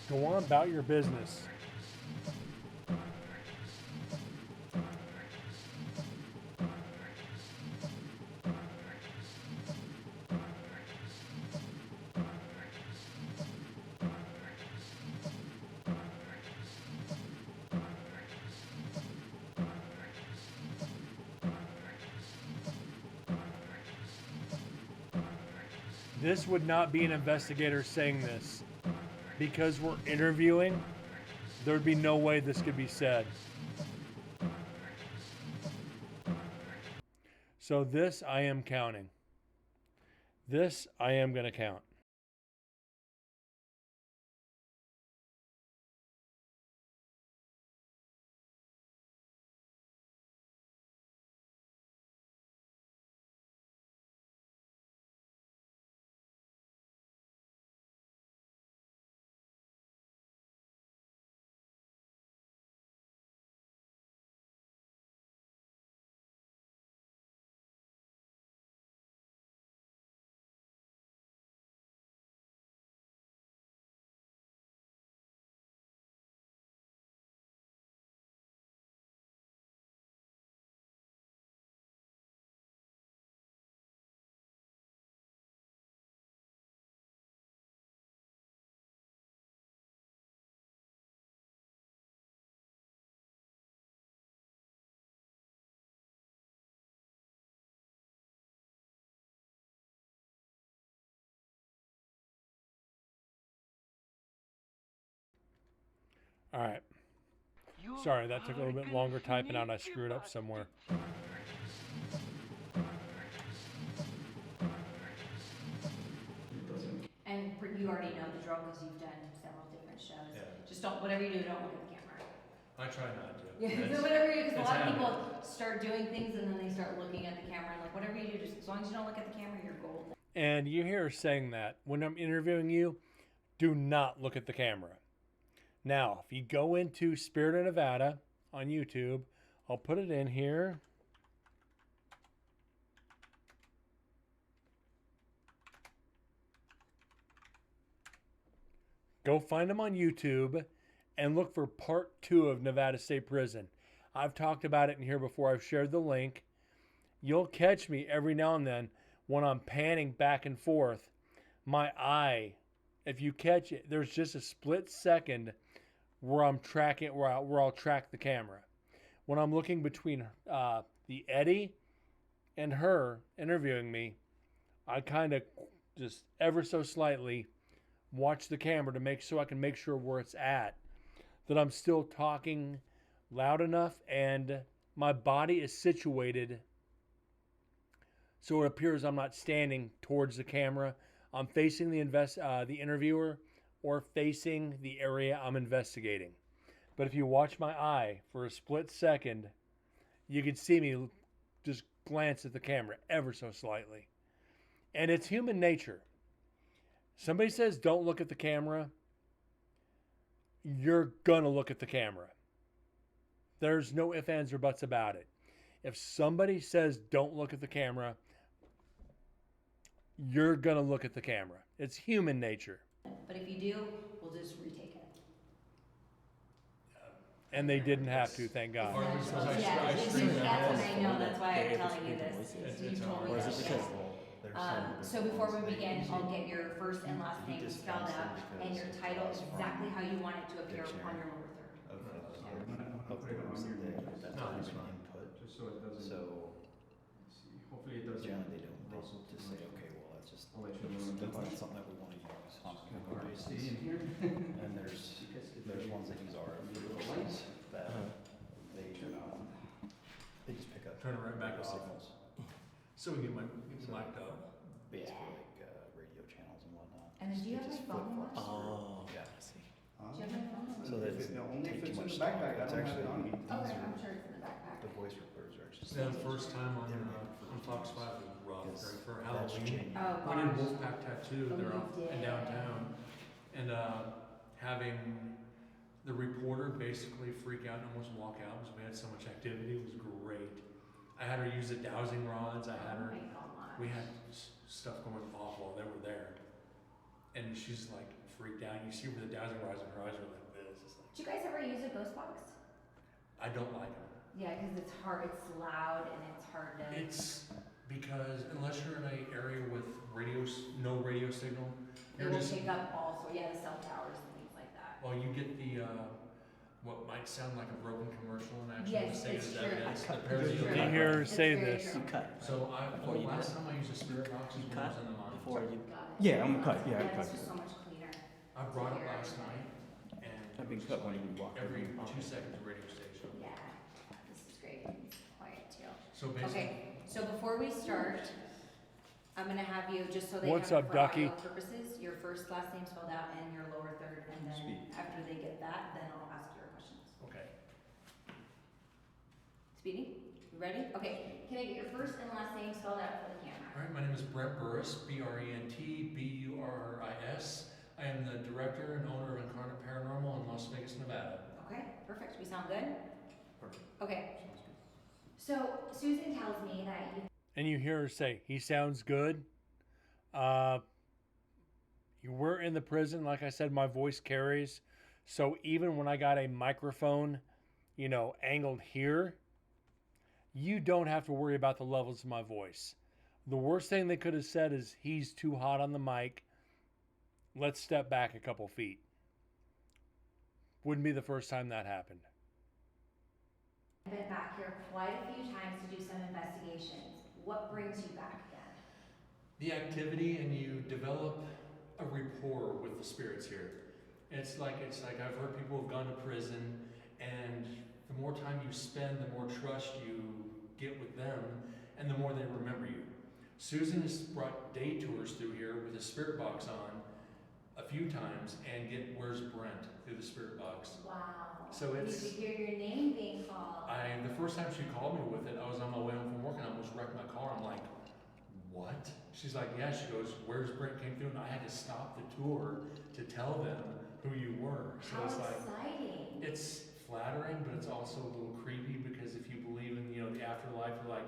Go on about your business. This would not be an investigator saying this. Because we're interviewing, there'd be no way this could be said. So this I am counting. This I am going to count. All right. Sorry, that took a little bit longer typing out. I screwed up somewhere. you already know the drill because you've done several different shows. Yeah. Just don't, whatever you do, don't look at the camera. I try not to. Yeah, It's- so whatever you, because a it's lot of habit. people start doing things and then they start looking at the camera and like, whatever you do, just as long as you don't look at the camera, you're golden. And you hear her saying that when I'm interviewing you, do not look at the camera. Now, if you go into Spirit of Nevada on YouTube, I'll put it in here. Go find them on YouTube and look for part 2 of Nevada State Prison. I've talked about it in here before. I've shared the link. You'll catch me every now and then when I'm panning back and forth. My eye, if you catch it, there's just a split second where I'm tracking, where I'll track the camera. When I'm looking between the Eddie and her interviewing me, I kind of just ever so slightly watch the camera to make so I can make sure where it's at, that I'm still talking loud enough and my body is situated so it appears I'm not standing towards the camera. I'm facing the interviewer or facing the area I'm investigating. But if you watch my eye for a split second, you can see me just glance at the camera ever so slightly. And it's human nature. Somebody says don't look at the camera, you're gonna look at the camera. There's no ifs, ands, or buts about it. If somebody says don't look at the camera, you're gonna look at the camera. It's human nature. But if you do, we'll just retake it. And they didn't have to, thank God. Or was I- Yeah, I it's screwed just, up. that's what I know, that's why I'm It's telling you freaking this. voices. You It's told me Or is this. it because So before we begin, I'll get your first and last He name just spelled asked out them and your because title it's from exactly how you want it to appear dictionary. on your lower third. of No, those that No, time it's and fine. input. Just so it doesn't. So See, hopefully it doesn't. generally they don't, they rustle too just say, much. okay, well, that's just, I'll let you know that's when not it's something that we want to use on a kind of regular hard to see basis. in here. And there's ones that use RF frequencies that they just pick up. Turn it right back radio off. signals. So we get my mic'd up. Basically like radio channels and whatnot. And then do you have Just my phone flip number? flops. Yeah. Do you have my phone number? So that it doesn't Only take if too it's in much the backpack, stock. I It's don't have actually it on me. Okay, these I'm are- sure it's in the backpack. the voice recorders are actually. Yeah, the first time on Fox 5 was rough Because for that's Halloween. genuine. Oh, We did gosh. Wolfpack Tattoo Oh, there you in did. downtown. And having the reporter basically freak out and almost walk out because we had so much activity. It was great. I had her use the dowsing rods. I had Oh her, my gosh. we had stuff going off while they were there. And she's like freaked out. You see where the dowsing rods and her eyes are like this. It's like, Did you guys ever use a ghost box? I don't like them. Yeah, because it's hard, it's loud and it's hard to. It's because unless you're in an area with no radio signal, It you're will just, pick up all, so yeah, the cell towers and things like that. well, you get the, what might sound like a broken commercial and actually Yes, say it's as true. evidence. Cut. The parody It's of true. You that. hear her It's say very this. true. cut. So Before the you last do time I used a spirit box was when I was in the mines. Before you. Got it. Yeah, I'm cut. Yeah, I'm Yeah, cut. it's just so much cleaner. I brought it last night and I've been it was cut when like you walk. every in. 2 seconds a radio station. Yeah, this is great. It's quiet too. So basically, Okay, so before we start, I'm gonna have you, just so they What's have it up, for Ducky? audio purposes, your first, last name spelled out and your lower third, and then Sweet. after they get that, then I'll ask your questions. okay. Speedy, you ready? Okay, can I get your first and last name spelled out for the camera? All right, my name is Brent Burris, BRENT BURRIS. I am the director and owner of Incarnate Paranormal in Las Vegas, Nevada. Okay, perfect, we sound good? Perfect. Okay. So Susan tells me that you And you hear her say, he sounds good. You were in the prison. Like I said, my voice carries. So even when I got a microphone, angled here, you don't have to worry about the levels of my voice. The worst thing they could have said is, he's too hot on the mic. Let's step back a couple feet. Wouldn't be the first time that happened. been back here quite a few times to do some investigations. What brings you back then? The activity, and you develop a rapport with the spirits here. It's like I've heard people have gone to prison, and the more time you spend, the more trust you get with them, and the more they remember you. Susan has brought day tours through here with a spirit box on a few times and get "Where's Brent" through the spirit box. Wow. So it's- Did you hear your name being called? The first time she called me with it, I was on my way home from work and I almost wrecked my car. I'm like, what? She's like, yeah. She goes, "Where's Brent" came through, and I had to stop the tour to tell them who you were. So How it's like, exciting. it's flattering, but it's also a little creepy because if you believe in, the afterlife, you're like,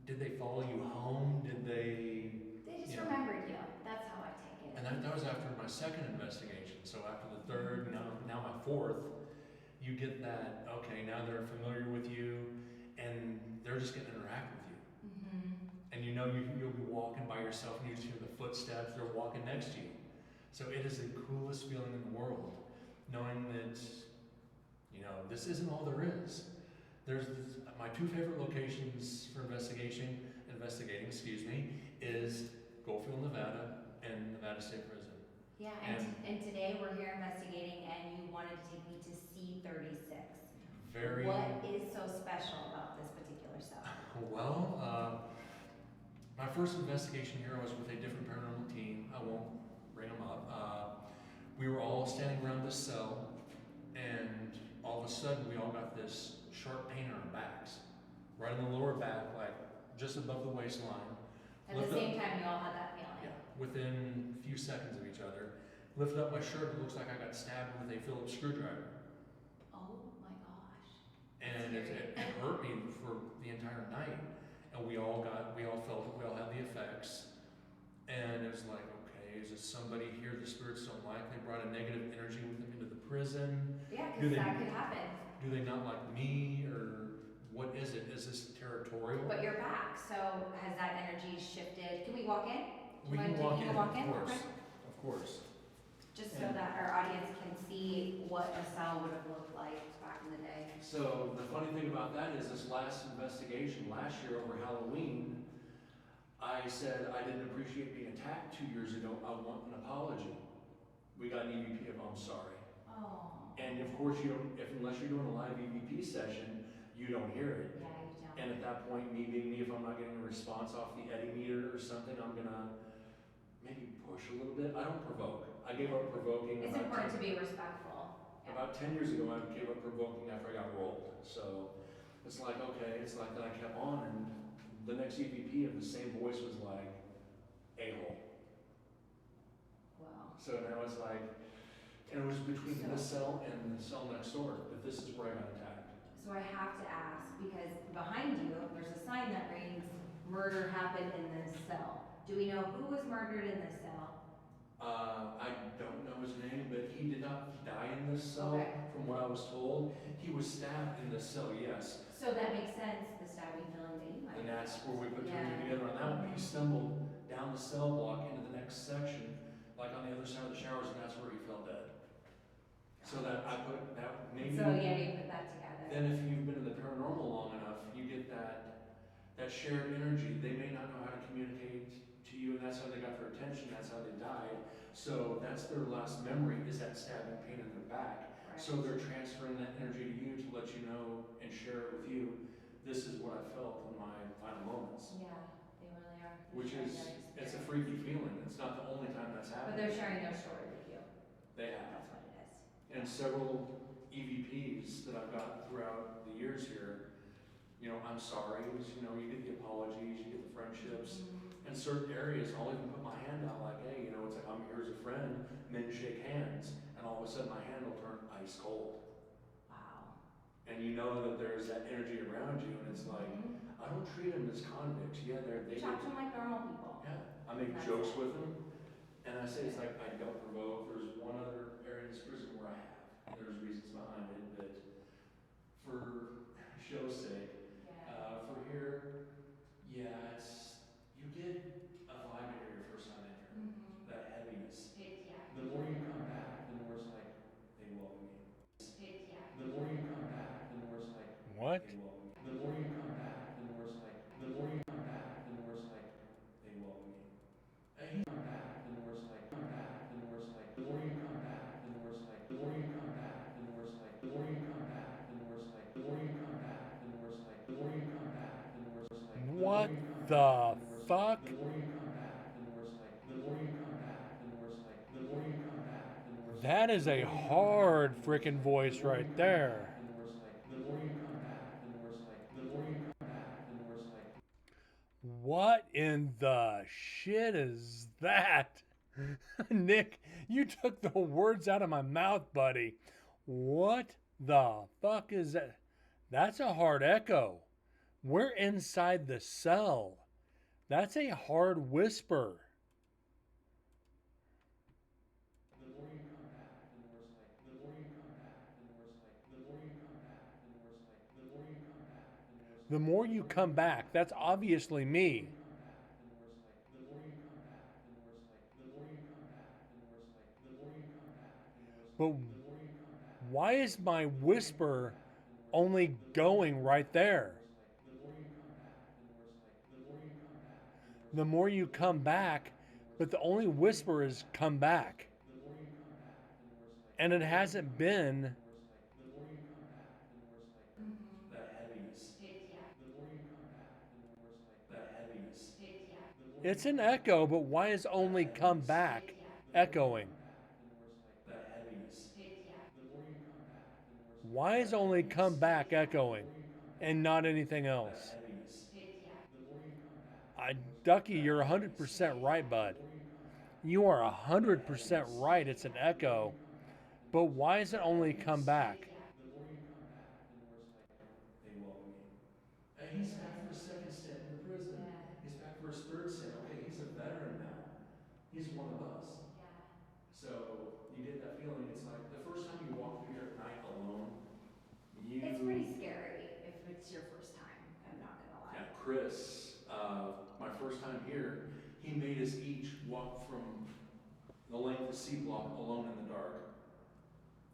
did they follow you home? Did they? They just Yeah. remembered you. That's how I take it. And that was after my second investigation. So after the third, now my fourth, you get that, okay, now they're familiar with you and they're just going to interact with you. Mm-hmm. And you'll be walking by yourself and you just hear the footsteps, they're walking next to you. So it is the coolest feeling in the world, knowing that, this isn't all there is. There's my two favorite locations for investigating, is Goldfield, Nevada and Nevada State Prison. Yeah, and today we're here investigating and you wanted to take me to C-36. Very What is so special about this particular cell? well. My first investigation here, I was with a different paranormal team. I won't bring them up. We were all standing around this cell, and all of a sudden, we all got this sharp pain on our backs, right in the lower back, like just above the waistline. At the same time, you all had that feeling. Yeah, within a few seconds of each other. Lifted up my shirt, it looks like I got stabbed with a Phillips screwdriver. Oh my gosh. And it hurt me for the entire night. And we all felt it, we all had the effects. And it was like, okay, is this somebody here the spirits don't like? They brought a negative energy with them into the prison. Yeah, Do because they- that could happen. Do they not like me, or what is it? Is this territorial? But you're back, so has that energy shifted? Can we walk in? We Do you can want walk to in, walk in? of course, Okay. of course. Just so that our audience can see what a cell would have looked like back in the day. So the funny thing about that is this last investigation, last year over Halloween, I said I didn't appreciate being attacked 2 years ago. I want an apology. We got an EVP of "I'm sorry." Oh. And of course, unless you're doing a live EVP session, you don't hear it. Yeah, you don't. And at that point, me being me, if I'm not getting a response off the Eddy meter or something, I'm gonna maybe push a little bit. I don't provoke. I gave up provoking. It's important to be respectful. Yeah. About 10 years ago, I gave up provoking after I got rolled. So it's like, okay, it's like that I kept on, and the next EVP of the same voice was like, "A-hole." Wow. So now it's like, and it was between this cell and the cell next door, but this is where I got attacked. So I have to ask, because behind you, there's a sign that reads, "Murder happened in this cell." Do we know who was murdered in this cell? I don't know his name, but he did not die in this cell, Okay. from what I was told. He was stabbed in this cell, yes. So that makes sense, the stabbing feeling that you might. And that's where we put two and two Yeah. together on that one. He stumbled down the cell block into the next section, like on the other side of the showers, and that's where he fell dead. So that I put that maybe. So yeah, you put that together. Then if you've been in the paranormal long enough, you get that shared energy. They may not know how to communicate to you, and that's how they got their attention, that's how they died. So that's their last memory, is that stabbing pain in their back. Right. So they're transferring that energy to you to let you know and share it with you. This is what I felt in my final moments. Yeah, they really are. They're Which sharing is, their it's a experience. freaky feeling. It's not the only time that's But happened. they're sharing their story with you. They have. That's what it is. And several EVPs that I've got throughout the years here, I'm sorry, you get the apologies, you get the friendships. In certain areas, I'll even put my hand out like, hey, it's like I'm here as a friend, and then shake hands, and all of a sudden my hand will turn ice cold. Wow. And you know that there's that energy around you, and it's like, I don't treat them as convicts. Yeah, You talk to them like normal people. yeah, I make That's jokes it. with them, and I say it's like I don't provoke. There's one other area in this prison where I have. There's reasons behind it, but for show's sake, Yeah. for here, yeah, you get a vibe in here your first time in here. Mm-hmm. That heaviness. Yeah. The more you come back, the more it's like they welcome you. Yeah. The more you come back, the more it's like What? they welcome you. The more you come back, the more it's like the more you come back, the more it's like they welcome you. And you come back, the more it's like come back, the more it's like the more you come back, the more it's like the more you come back, the more it's like the more you come back, the more it's like the more you come back, the more it's like the more you come back, the more it's like What the fuck? The more you come back, the more it's like the more you come back, the more it's like the more you That is a hard freaking voice right there. The more it's like, the more you come back, the more it's like, the more you come back, the more it's like. What in the shit is that? Nick, you took the words out of my mouth, buddy. What the fuck is that? That's a hard echo. We're inside the cell. That's a hard whisper. The more you come back, the more it's like, the more you come back, the more it's like, the more you come back, the more it's like, the more you come back, the more it's like. The more you come back, that's obviously me. But why is my whisper only going right there? The more you come back, but the only whisper is come back. And it hasn't been. That heaviness. The more you come back, the more it's like, that heaviness. It's an echo, but why is only come back echoing? That heaviness. Why is only come back echoing and not anything else? Ducky, you're 100% right, bud. You are 100% right. It's an echo. But why is it only come back? They welcome you. And he's back for his second stint in the prison. He's back for his third stint. Okay, he's a veteran now. He's one of us. So you get that feeling. It's like the first time you walk through here at night alone, It's pretty scary if it's your first time, I'm not gonna lie. Yeah, Chris, my first time here, he made us each walk from the length of C block alone in the dark.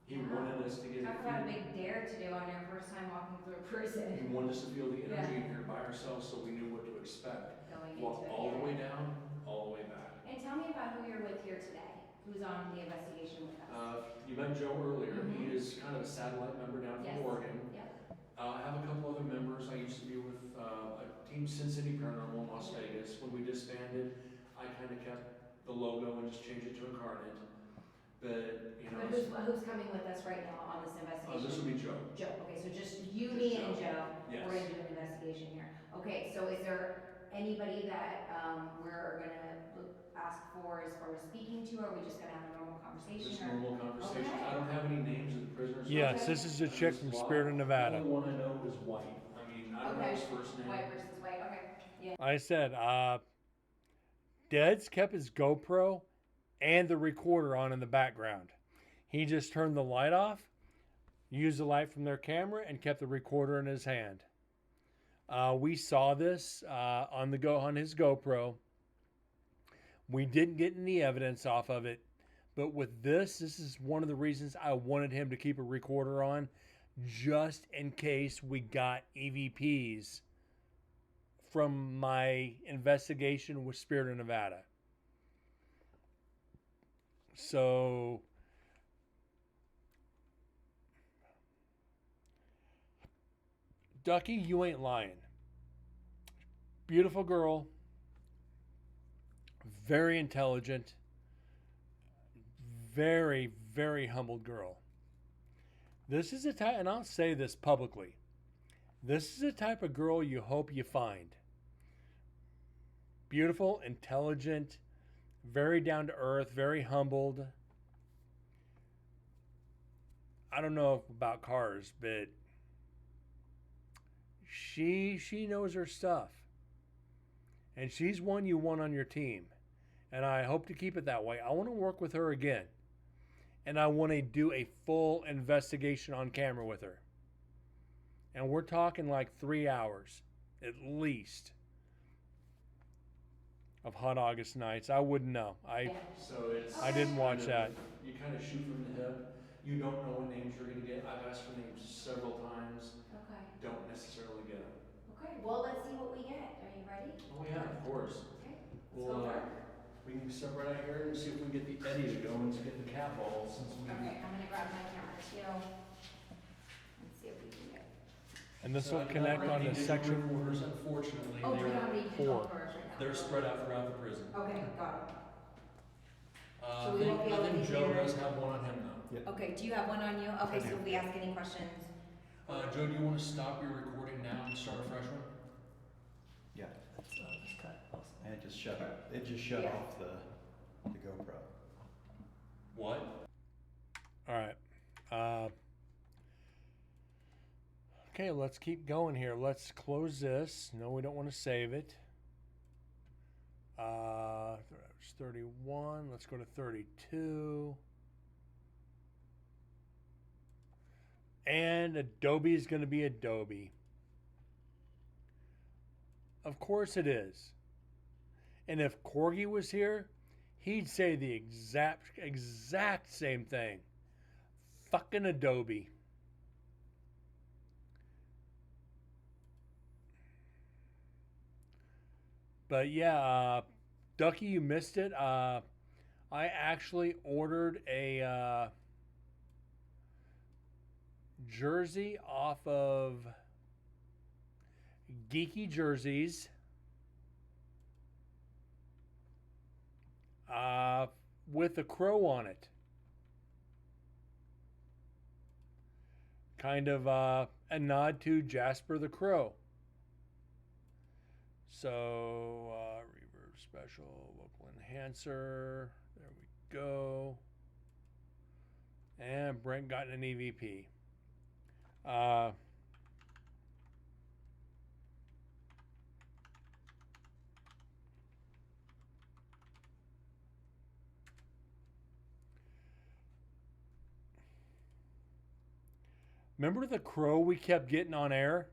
He wanted us to get Talk about a big dare to do on your first time walking through a He prison. wanted us to feel the energy in here by ourselves so we knew what to expect. Going Walk into it, all the yeah. way down, all the way back. And tell me about who you're with here today, who's on the investigation with us. You met Joe earlier. Mhm. He is kind of a satellite member down Yes. from Oregon. Yep. I have a couple other members. I used to be with a team, Sin City Paranormal in Las Vegas. When we disbanded, I kind of kept the logo and just changed it to Incarnate. But, you know, But who's coming with us right now on this investigation? this will be Joe. Joe, okay, so just you, Just me, and Joe. Joe, Yes. we're gonna do an investigation here. Okay, so is there anybody that, we're gonna ask for as far as speaking to, or are we just gonna have a normal conversation? Just or- normal conversation. Okay. I don't have any names of the prisoners. Yes, this is a chick from Spirit of Nevada. The only one I know is White. I mean, I don't know his first name. White versus white, okay, yeah. I said, Dead's kept his GoPro and the recorder on in the background. He just turned the light off, used the light from their camera, and kept the recorder in his hand. We saw this on his GoPro. We didn't get any evidence off of it, but with this is one of the reasons I wanted him to keep a recorder on, just in case we got EVPs from my investigation with Spirit of Nevada. So Ducky, you ain't lying. Beautiful girl, very intelligent, very, very humbled girl. This is a type, and I'll say this publicly, this is the type of girl you hope you find. Beautiful, intelligent, very down to earth, very humbled. I don't know about cars, but she knows her stuff. And she's one you want on your team. And I hope to keep it that way. I want to work with her again. And I want to do a full investigation on camera with her. And we're talking like 3 hours, at least, of Hot August Nights. I wouldn't know. So it's. I didn't watch that. You kind of shoot from the hip. You don't know what names you're going to get. I've asked for names several times. Okay, Don't necessarily get them. okay, well, let's see what we get. Are you ready? Oh yeah, of course. Okay, let's Well, go for it. we can step right out here and see if we can get the Eddie to go and get the cat ball since we. Okay, I'm gonna grab my camera too. Let's see if we can get. And this So will I've connect got on the the digital section. recorders, unfortunately, Oh, do you have any digital 4. recorders right now? they're spread out throughout the prison. Okay, got it. I So we think, won't be I able to think Joe hear. does have one on him though. Okay, do you have one on you? Okay, so if we ask any questions. Joe, do you want to stop your recording now and start a fresh one? Yeah. Let's cut. And it just shut Yeah. off the GoPro. What? All right. Okay, let's keep going here. Let's close this. No, we don't want to save it. It's 31. Let's go to 32. And Adobe is going to be Adobe. Of course it is. And if Corgi was here, he'd say the exact same thing. Fucking Adobe. But yeah, Ducky, you missed it. I actually ordered a jersey off of Geeky Jerseys. With a crow on it. Kind of a nod to Jasper the Crow. So, reverb special, vocal enhancer. There we go. And Brent got an EVP. Remember the crow we kept getting on air?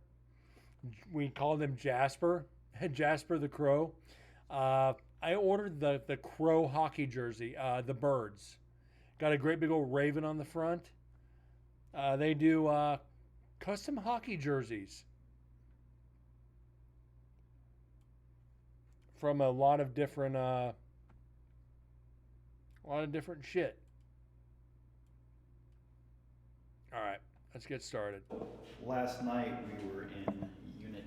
We called him Jasper. Jasper the Crow. I ordered the Crow hockey jersey, the Birds. Got a great big old raven on the front. They do custom hockey jerseys from a lot of different shit. All right, let's get started. Last night we were in Unit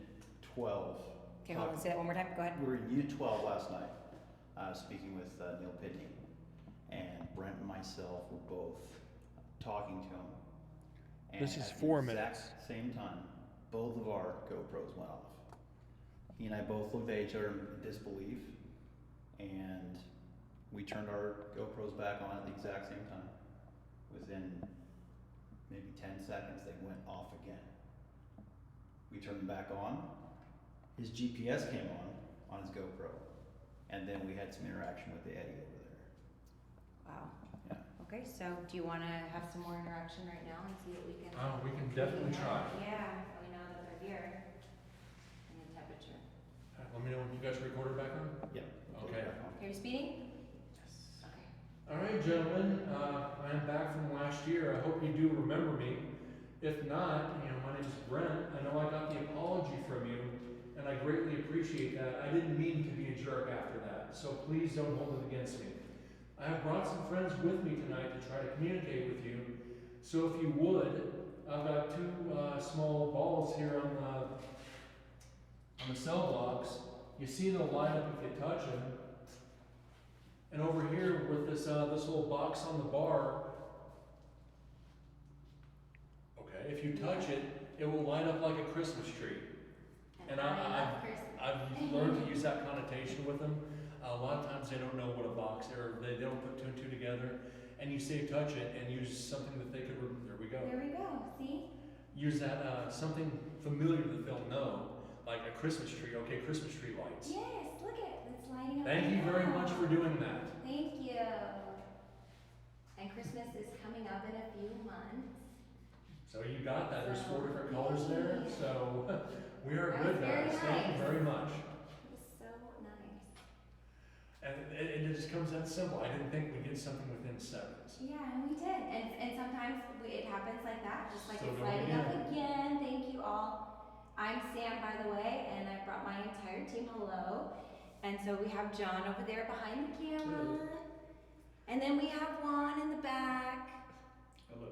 12. Okay, hold on, say that one more time. Go ahead. We were in Unit 12 last night, speaking with Neil Pitney, and Brent and myself were both talking to him. And This is at 4 the minutes. exact same time, both of our GoPros went off. He and I both looked at each other in disbelief, and we turned our GoPros back on at the exact same time. Within maybe 10 seconds, they went off again. We turned them back on. His GPS came on his GoPro, and then we had some interaction with the Eddie over there. Wow. Yeah. Okay, so do you want to have some more interaction right now and see what we can? Oh, we can definitely try. Yeah, we know that they're here. And the temperature. Let me know when you guys recorded back on. Yeah. Okay. Okay, you speeding? Yes. Okay. All right, gentlemen. I'm back from last year. I hope you do remember me. If not, my name is Brent. I know I got the apology from you, and I greatly appreciate that. I didn't mean to be a jerk after that, so please don't hold it against me. I have brought some friends with me tonight to try to communicate with you. So if you would, I've got two small balls here on the cell blocks. You see they'll light up if you touch them. And over here with this little box on the bar, okay, if you touch it, it will light up like a Christmas tree. And I've learned to use that connotation with them. A lot of times they don't know what a box, or they don't put two and two together. And you say touch it and use something that they could, there we go. There we go, see? Use that, something familiar that they'll know, like a Christmas tree. Okay, Christmas tree lights. Yes, look at it's lighting up. Thank you right very now. much for doing that. Thank you. And Christmas is coming up in a few months. So you got that. There's 4 different colors there. So we are That good, was very guys. Thank you nice. very much. It was so nice. And it just comes that simple. I didn't think we'd get something within seconds. Yeah, and we did. And sometimes it happens like that, just like So it's don't lighting up forget. again. Thank you all. I'm Sam, by the way, and I brought my entire team. Hello. And so we have John over there behind the camera. Hello. And then we have Juan in the back. Hello.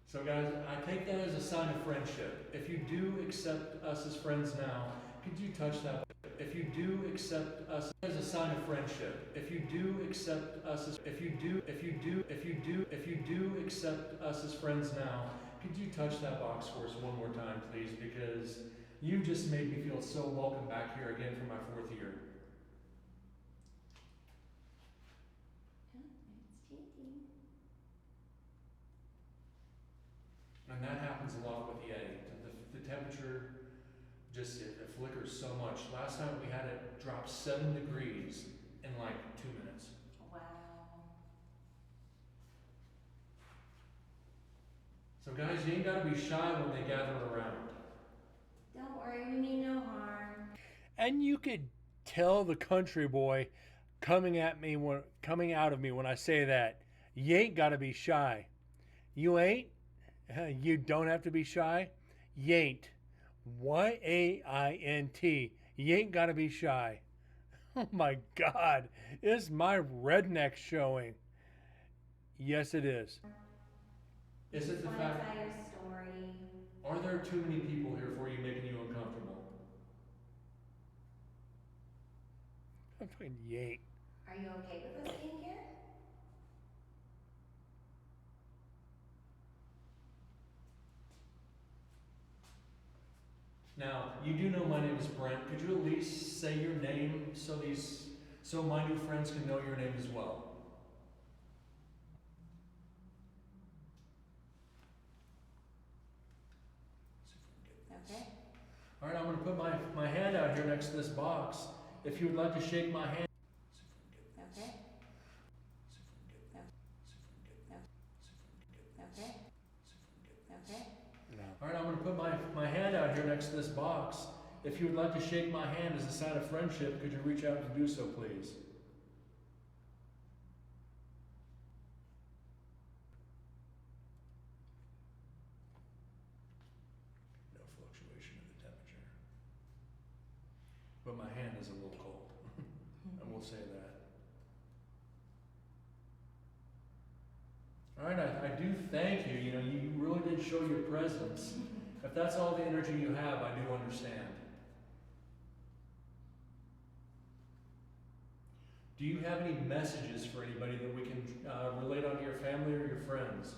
So guys, I take that as a sign of friendship. If you do accept us as friends now, could you touch that if you do accept us as a sign of friendship, if you do accept us as, if you do accept us as friends now, could you touch that box for us one more time, please? Because you just made me feel so welcome back here again for my 4th year. And that happens a lot with Yeti. The temperature just it flickers so much. Last time we had it drop 7 degrees in like 2 minutes. Wow. So guys, you ain't gotta be shy when they gather around. Don't worry, we mean no harm. And you could tell the country boy coming out of me when I say that. You ain't gotta be shy. You ain't. You don't have to be shy. You ain't. Y-A-I-N-T. You ain't gotta be shy. Oh my God. Is my redneck showing? Yes, it is. Is it the Want to fact? tell your story? Are there too many people here for you making you uncomfortable? I'm fucking you ain't. Are you okay with us being here? Now, you do know my name is Brent. Could you at least say your name so my new friends can know your name as well? Okay. All right, I'm going to put my hand out here next to this box. If you would like to shake my hand. Okay. Okay. Okay. All right, I'm going to put my hand out here next to this box. If you would like to shake my hand as a sign of friendship, could you reach out and do so, please? No fluctuation in the temperature. But my hand is a little cold. I will say that. All right, I do thank you. You know, you really did show your presence. If that's all the energy you have, I do understand. Do you have any messages for anybody that we can relate onto your family or your friends?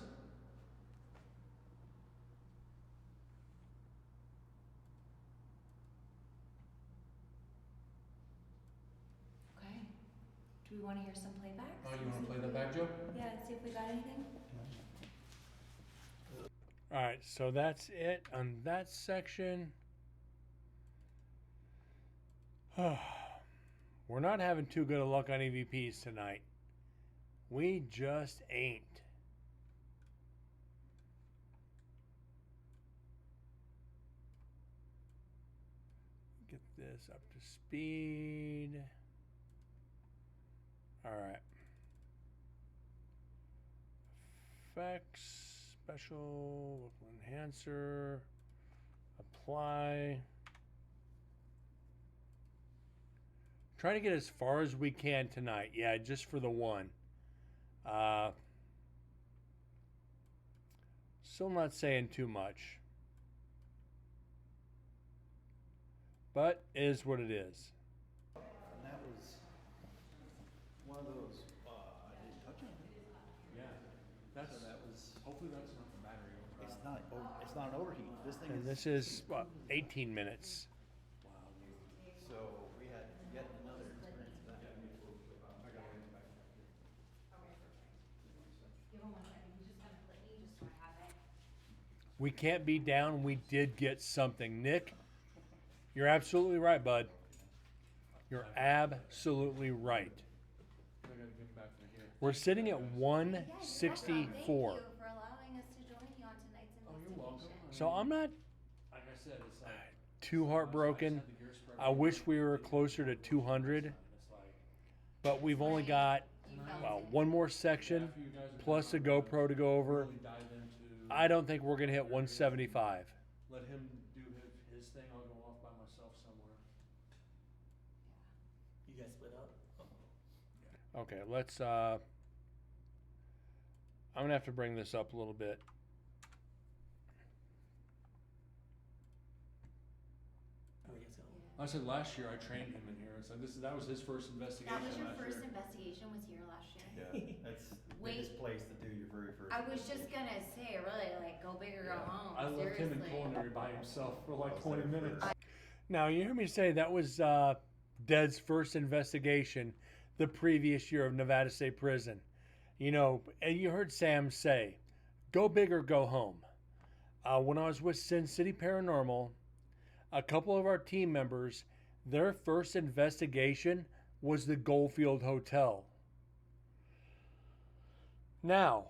Okay. Do we want to hear some playback? Oh, you want to play that back, Joe? Yeah, see if we got anything. All right, so that's it on that section. We're not having too good a luck on EVPs tonight. We just ain't. Get this up to speed. All right. Effects. Special, local enhancer, apply. Try to get as far as we can tonight. Yeah, just for the one. Still not saying too much. But it is what it is. And that was one of those, I didn't touch it. Yeah. That's, So that was, hopefully that's not the battery. it's not an overheat. This thing And is. this is, what, 18 minutes. So we had yet another experience of that. Give him 1 second. He's just gonna click me just so I have it. We can't be down. We did get something. Nick, you're absolutely right, bud. You're absolutely right. We're sitting at 164. Thank you for allowing us to join you on tonight's investigation. So I'm not, like I said, it's like too heartbroken. I wish we were closer to 200, but we've only got one more section plus a GoPro to go over. I don't think we're gonna hit 175. Let him do his thing. I'll go off by myself somewhere. You guys split up? Okay, let's. I'm gonna have to bring this up a little bit. I said last year I trained him in here. So that was his first investigation That was your last first year. investigation was here last year? Yeah, that's the Wait. biggest place to do your very first. I was just gonna say, really, like, go big or go Yeah. home, I left him in seriously. culinary by himself for like I was 20 there minutes. first. Now, you hear me say that was Dead's first investigation the previous year of Nevada State Prison. You know, and you heard Sam say, go big or go home. When I was with Sin City Paranormal, a couple of our team members, their first investigation was the Goldfield Hotel. Now,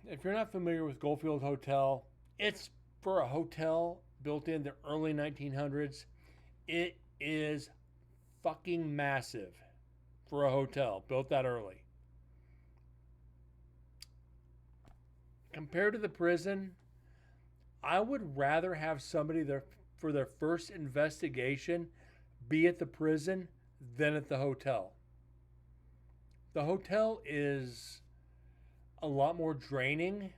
if you're not familiar with Goldfield Hotel, it's for a hotel built in the early 1900s. It is fucking massive for a hotel built that early. Compared to the prison, I would rather have somebody there for their first investigation be at the prison than at the hotel. The hotel is a lot more draining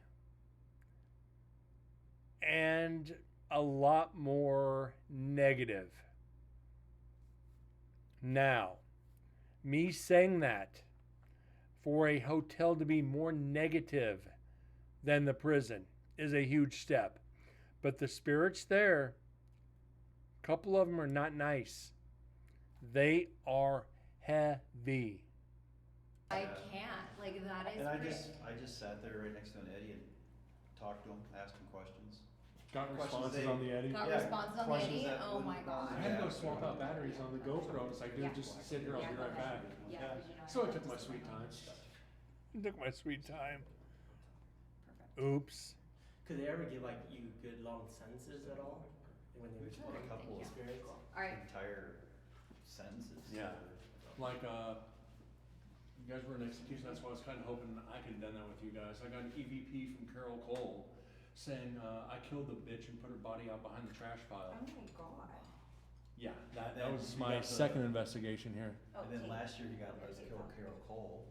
and a lot more negative. Now, me saying that, for a hotel to be more negative than the prison is a huge step. But the spirits there, a couple of them are not nice. They are heavy. I can't, like, that is And I great. just sat there right next to an Eddie and talked to him, asked him questions. Got Questions responses they- on the Eddie. Got Yeah, responses on the questions Eddie? that Oh my wouldn't- god. I had to go swap out batteries on the GoPro. It's like, dude, Yeah. just sit here. I'll be Yeah, right go ahead. back. Yeah, Yeah. 'cause you know So I have took to my just sweet go. time. Took my sweet time. Perfect. Oops. Could they ever give like you good long sentences at all when they We've had a respond? couple of Experience? Alright, entire sentences. Yeah. Like, you guys were in execution. That's why I was kind of hoping I could have done that with you guys. I got an EVP from Carol Cole saying, I killed the bitch and put her body out behind the trash pile. oh my god. Yeah, that Then was you my got the- second investigation here. Oh, And then okay. last year you got Okay, Let's so Kill it's Carol Cole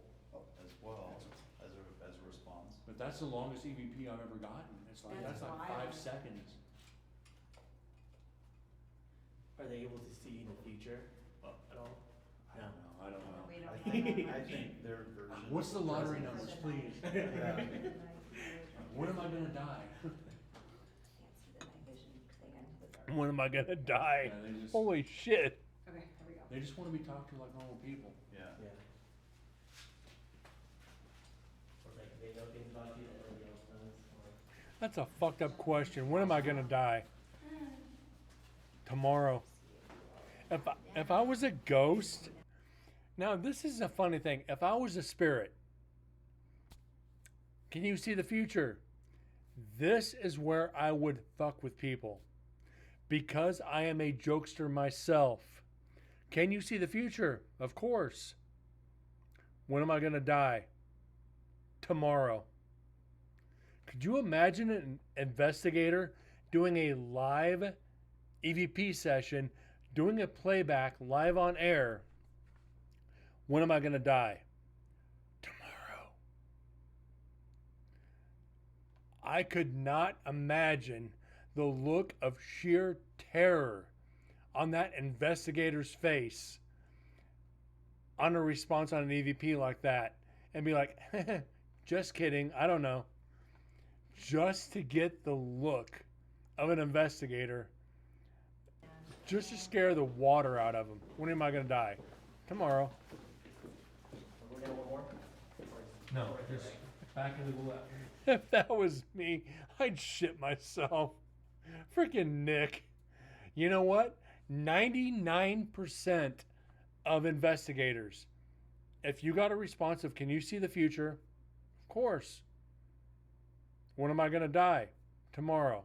as well, as a response. But that's the longest EVP I've ever gotten. It's like, That's that's like wild. 5 seconds. Are they able to see the future at all? I don't know. I don't know. We I don't think, know. I think their version. What's the of lottery presence- numbers, please? Yeah. When am I gonna die? Can't see the night vision because they got into the dark. When am I gonna die? Yeah, they just Okay, Holy shit. here we go. They just want to be talked to like normal people. Yeah. Yeah. Or like they know things about you that nobody else does, or That's a fucked up question. When am I gonna die? Tomorrow. If I was a ghost, now this is a funny thing. If I was a spirit, can you see the future? This is where I would fuck with people. Because I am a jokester myself. Can you see the future? Of course. When am I gonna die? Tomorrow. Could you imagine an investigator doing a live EVP session, doing a playback live on air? When am I going to die? Tomorrow. I could not imagine the look of sheer terror on that investigator's face on a response on an EVP like that and be like, just kidding, I don't know. Just to get the look of an investigator, just to scare the water out of them. When am I going to die? Tomorrow. we're gonna one more? No, just back into the left. If that was me, I'd shit myself. Freaking Nick. You know what? 99% of investigators, if you got a response of, can you see the future? Of course. When am I going to die? Tomorrow.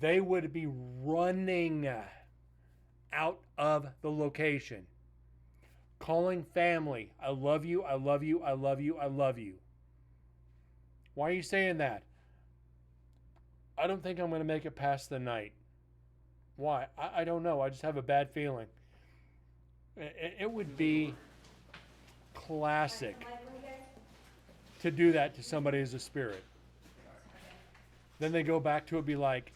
They would be running out of the location. Calling family. I love you, I love you, I love you, I love you. Why are you saying that? I don't think I'm going to make it past the night. Why? I don't know. I just have a bad feeling. It would be classic to do that to somebody as a spirit. Then they go back to it, be like,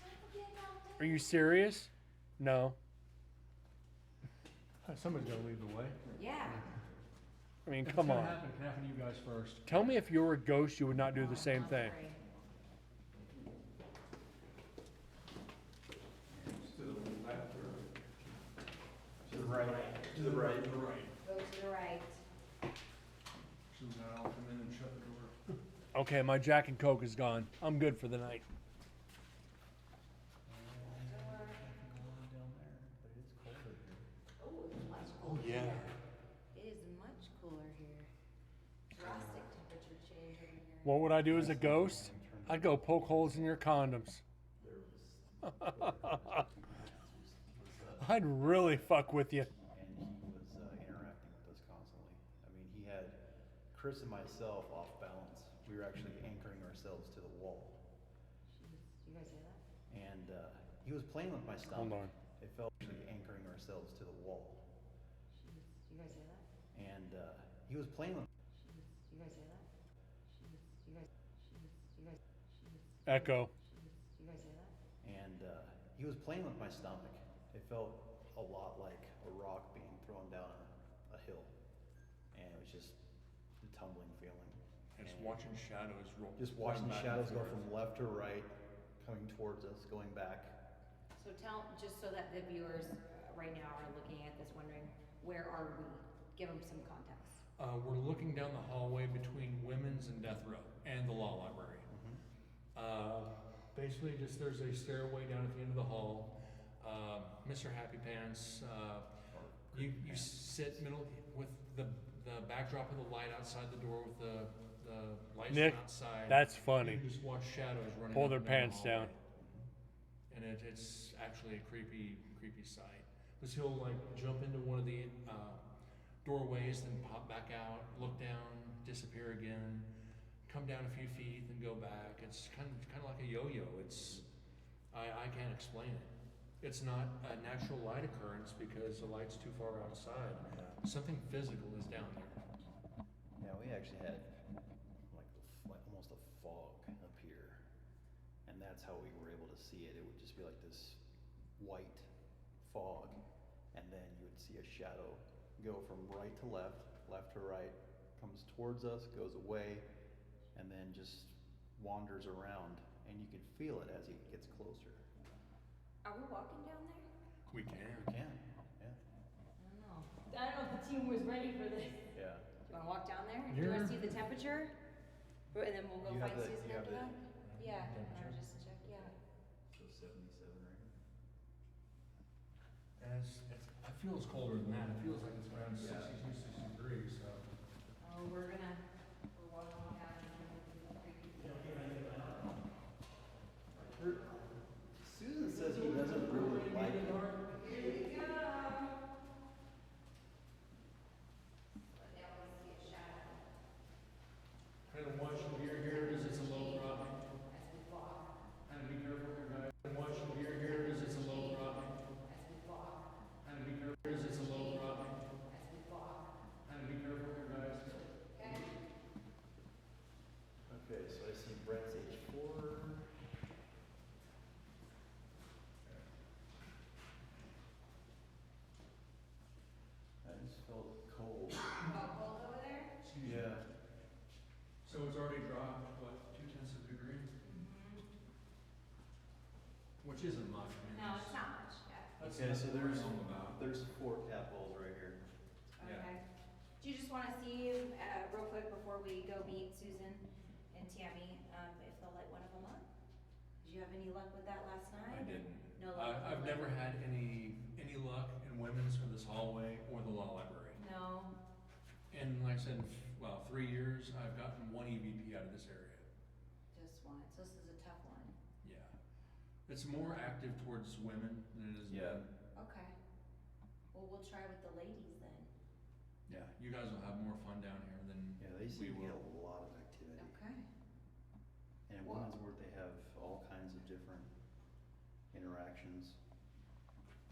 are you serious? No. Somebody's gonna lead the way. Yeah. I mean, If it's come gonna on. happen, it can happen to you guys first. Tell me if you were a ghost, you would not do the same I'm thing. sorry. To the left or? To the right. To the right. To the right. Go to the right. So now I'll come in and shut the door. Okay, my Jack and Coke is gone. I'm good for the night. Oh, it's much Oh, cooler yeah. here. It is much cooler here. Drastic temperature change over here. What would I do as a ghost? I'd go poke holes in your condoms. I'd really fuck with you. And he was interacting with us constantly. I mean, he had Chris and myself off balance. We were actually anchoring ourselves to the wall. Jeez, do you guys hear that? And he was playing with my stomach. Hold on. It felt actually anchoring ourselves to the wall. Jeez, do you guys hear that? And he was playing with. Jeez, do you guys hear that? Jeez, do you guys? Jeez, do you guys? Jeez, Echo. jeez, do you guys hear that? And he was playing with my stomach. It felt a lot like a rock being thrown down a hill. And it was just the tumbling feeling. Just And watching shadows roll. just watching the back and shadows go forth. from left to right, coming towards us, going back. So just so that the viewers right now are looking at this wondering, where are we? Give them some context. We're looking down the hallway between women's and death row and the law library. Basically, just there's a stairway down at the end of the hall. Mr. Happy Pants, you sit middle with the backdrop of the light outside the door with the lights Nick, from outside. that's funny. You can just watch shadows running. Pull up their and down the pants down. hallway. And it's actually a creepy sight. Because he'll like jump into one of the doorways, then pop back out, look down, disappear again, come down a few feet, then go back. It's kind of like a yo-yo. I can't explain it. It's not a natural light occurrence because the light's too far outside. Something physical is down there. Yeah, we actually had like almost a fog up here, and that's how we were able to see it. It would just be like this white fog, and then you would see a shadow go from right to left, left to right, comes towards us, goes away, and then just wanders around, and you can feel it as he gets closer. Are we walking down there? We can. You can, yeah. I don't know. I don't know if the team was ready for this. Yeah. Do you wanna walk down there? Do you wanna see the temperature? And then we'll go You have find the- Susan you have after the- that? Yeah, temperature? I'll just check, yeah. So 77 right now. And it feels colder than that. It feels like it's around 62, 63, so. Oh, we're walking down and Susan says he doesn't really like it. here we go. But now we see a shadow Kind of watch your gear here because it's a low drop. as we walk, Kind of be careful here, guys. Watch your gear here because it's a low drop. as we walk, Kind of be careful because it's a low drop. as we walk. Kind of be careful here, guys. Okay? Okay, so I see Brett's age 4. I just felt cold. Oh, cold over there? Yeah. So it's already dropped, what, 0.2 of a degree? Which isn't much. I mean, No, it's not much, yeah. That's Okay, so nothing to there's write home about. 4 cat balls right here. Yeah. Okay. Do you just wanna see, real quick before we go meet Susan and Tammy, if they'll light one of them up? Did you have any luck with that last night? I didn't. No luck? I've with never it? had any luck in women's or this hallway or the law library. No, And like I said, 3 years, I've gotten 1 EVP out of this area. just one, so this is a tough one. Yeah. It's more active towards women than it is Yeah. men. Okay. Well, we'll try with the ladies then. Yeah, you guys will have more fun down here than Yeah, they seem to we get will. a lot of activity. Okay. And at Well- Women's Work, they have all kinds of different interactions.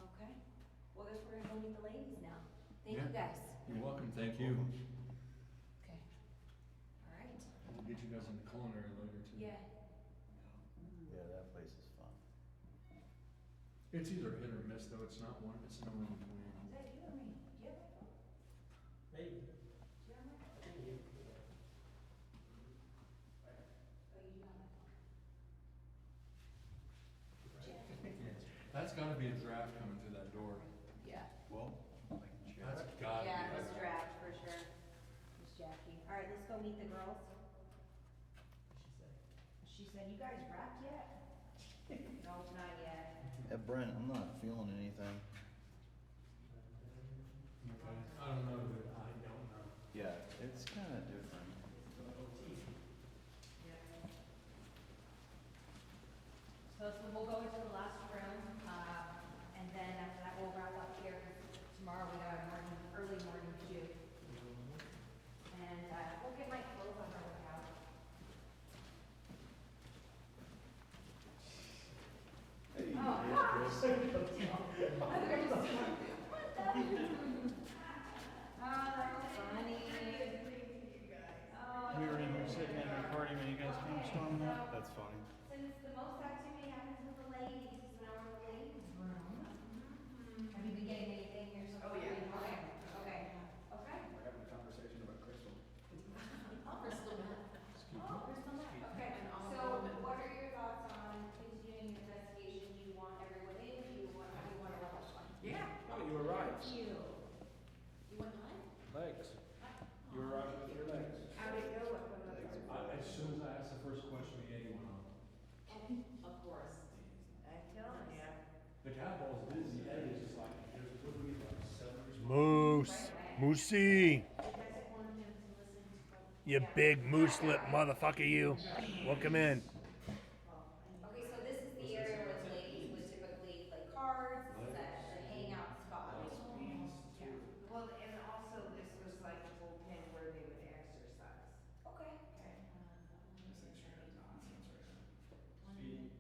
Okay. Well, I guess we're gonna go meet the ladies now. Thank you Yeah. guys. You're welcome, thank you. Okay. All right. We'll get you guys into culinary later too. Yeah. Yeah, that place is fun. It's either hit or miss though, it's not one, it's no in between. Is that you or me? go meet the girls? What'd she say? She said, you guys wrapped yet? Nope, not yet. Yeah, Brent, I'm not feeling anything. I don't know, dude. I don't know. Yeah, it's kind of different. So we'll go into the last room, and then after that we'll wrap up here. Tomorrow we got a early morning shoot. And, we'll get my clothes on our way out. Oh, gosh. Oh, that's funny. Oh, We were in here sitting and recording when you guys came storming up. That's funny. since the most activity happens with the ladies, now we're in the ladies' room. Have you been getting anything here so far? Okay, okay, okay. We're having a conversation about Crystal. Crystal meth. Oh, crystal meth, okay. And all So women. what are your thoughts on continuing the investigation? Do you want everyone in? Do you want, how do you want to run this one? Yeah. Oh, you were right. You. You went live? Legs. You were right with your legs. How'd it go? What went up? As soon as I asked the first question, the Eddie went on. Of course. I'm telling ya. The catball's busy. Eddie's just like, there's a good week, like 7 Moose. Moosey. You big moose lip motherfucker, you. Welcome in. Okay, so this is the area where the ladies would typically play cards, this is the hangout spot. Well, and also this was like a bullpen where they would exercise. Okay. Okay. This thing's trying to nonsense right now. Speed.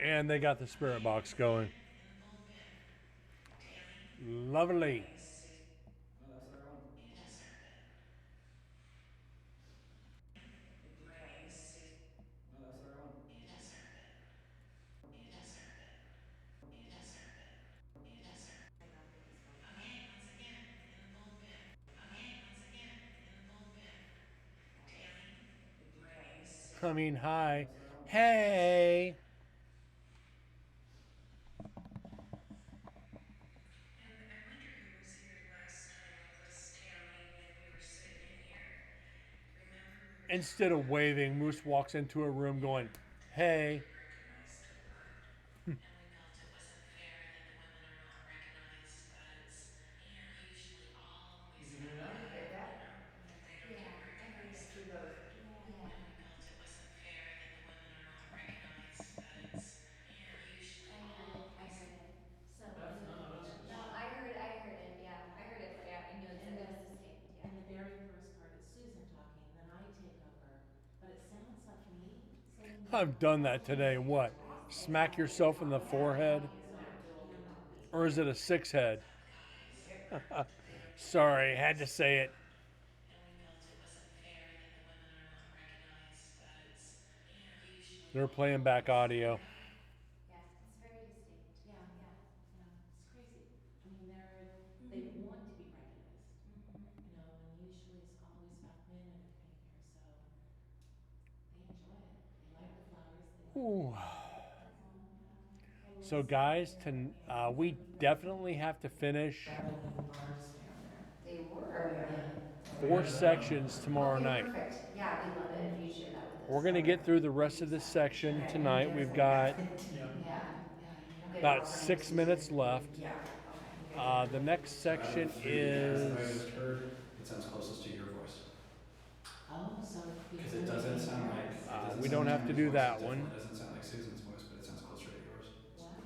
And they got the spirit box going. Lovely. Oh, that's the right one. Oh, that's the right one. I mean, hi. Hey. Instead of waving, Moose walks into a room going, hey. I heard it, yeah. I heard it, yeah, I knew it And was then- distinct, yeah. In the very first part, it's Susan talking, then I take over, but it sounds like me saying. I've done that today. What? Smack yourself in the forehead? Or is it a 6 head? Sorry, had to say it. They're playing back audio. Yeah, it's very distinct. Yeah, it's crazy. I mean, they want to be recognized, you know, and usually it's always about men and everything here, so they enjoy it. They like the flowers, they like. Ooh. So guys, we definitely have to finish They were. 4 sections tomorrow night. Perfect, yeah, we love it if you share that with us. We're gonna get through the rest of this section tonight. We've got Yeah. about 6 minutes left. The next section I is just heard, it sounds closest to your voice. Oh, so. Because it doesn't sound like. it doesn't we sound don't like have to your do voice. that It one. definitely doesn't sound like Susan's voice, but it sounds closer to yours.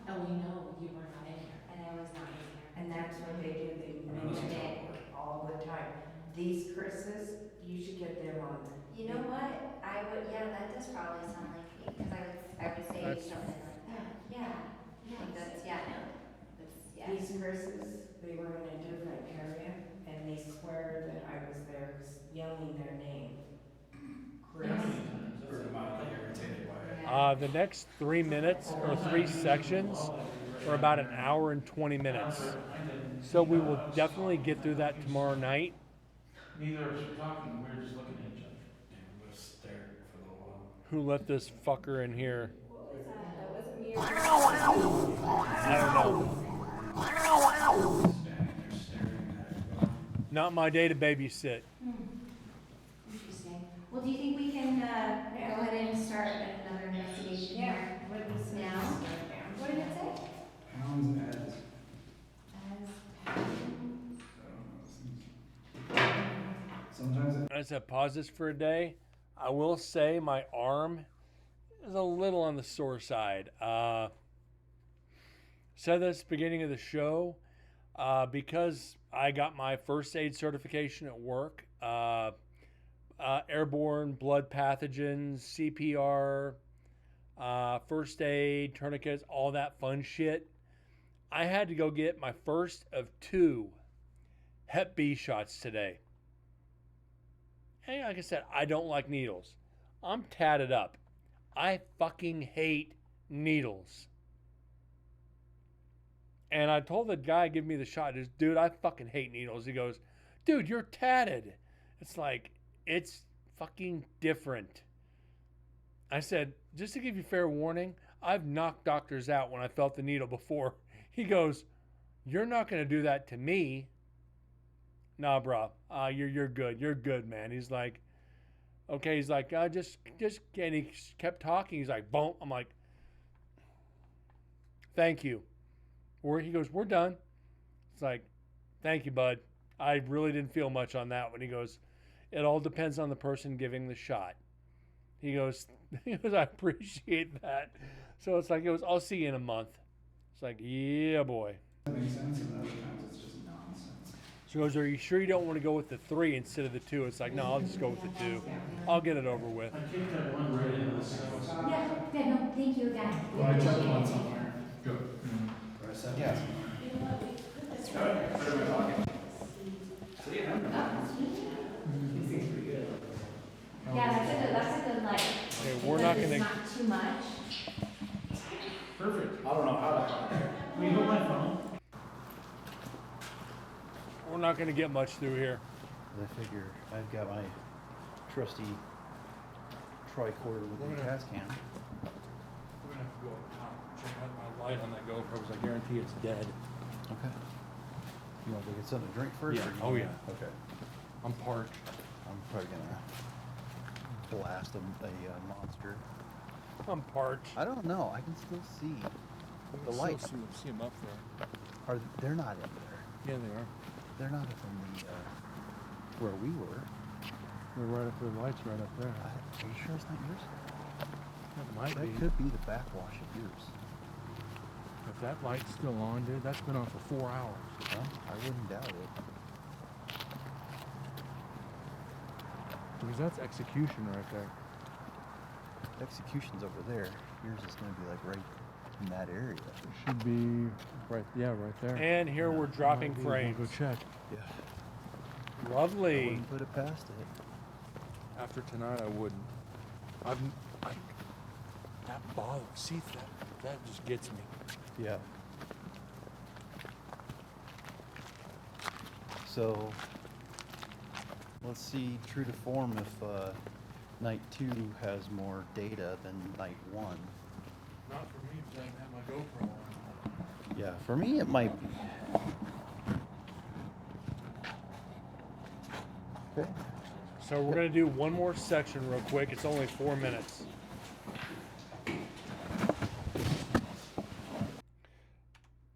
And we know you were not in here. And I was not in here. And that's what they do, they I know mention that's it all the time. These Chris's, you should get them on. You know what, I would, yeah, that does probably sound like me, because I would say That's- something like that. Yeah, I think that's, yeah, that's, yeah. These Chris's, they were in a different area, and they swear that I was there yelling their name. Chris. Or mildly irritated by it. the next 3 minutes or 3 sections are about an hour and 20 minutes. So we will definitely get through that tomorrow night. Neither of us were talking, we were just looking at each other. Yeah, we both stared for a little while. Who let this fucker in here? That wasn't me. I don't know. Not my day to babysit. Interesting. Well, do you think we can, go ahead and start another investigation here? What do we say? Now? What did it say? Pounds as, As I don't know, sometimes it, I said pause this for a day. I will say my arm is a little on the sore side. Said this at the beginning of the show, because I got my first aid certification at work, airborne blood pathogens, CPR, first aid, tourniquets, all that fun shit. I had to go get my first of 2 Hep B shots today. And like I said, I don't like needles. I'm tatted up. I fucking hate needles. And I told the guy give me the shot, dude, I fucking hate needles. He goes, dude, you're tatted. It's like, it's fucking different. I said, just to give you fair warning, I've knocked doctors out when I felt the needle before. He goes, you're not going to do that to me. Nah, bro, you're good. You're good, man. He's like, okay. He's like, just, and he kept talking. He's like, boom. I'm like, thank you. He goes, we're done. It's like, thank you, bud. I really didn't feel much on that one. He goes, it all depends on the person giving the shot. He goes, I appreciate that. So it's like, I'll see you in a month. It's like, yeah, boy. that makes sense, and other times it's just nonsense. So he goes, are you sure you don't want to go with the 3 instead of the 2? It's like, no, I'll just go with the 2. I'll get it over with. I kicked that one right into the house. Yeah, no, thank you again. We Well, I checked appreciate one it. somewhere. Good. Or I said Yeah. somewhere. You know what, we put this Good. What am I talking? See, Yeah, that's a good, like. Okay, we're not because gonna- it's not too much. Perfect. I don't know how that got there. Will you hold my phone? We're not going to get much through here. I figure I've got my trusty tricorder with the gas can. We're going to have to go up top, check out my light on that GoPro because I guarantee it's dead. Okay. You want to get something to drink first? Yeah. or you Oh, wanna- yeah. Okay. I'm parched. I'm probably gonna blast a monster. I'm parched. I don't know. I can still see the light. See them up there. They're not up there. Yeah, they are. They're not up in the where we were. They're right up there. The light's right up there. Are you sure it's not yours? That might That be. could be the backwash of yours. If that light's still on, dude, that's been on for 4 hours. Well, I wouldn't doubt it. Because that's execution right there. Execution's over there. Yours is gonna be like right in that area. It should be right there. And here we're dropping frames. Go check. Yeah. I Lovely. wouldn't put it past it. After tonight, I wouldn't. That bother. See that just gets me. Yeah. So let's see, true to form, if night 2 has more data than night 1. Not for me because I didn't have my GoPro on. Yeah, for me it might be. Okay. So we're gonna do one more section real quick. It's only 4 minutes.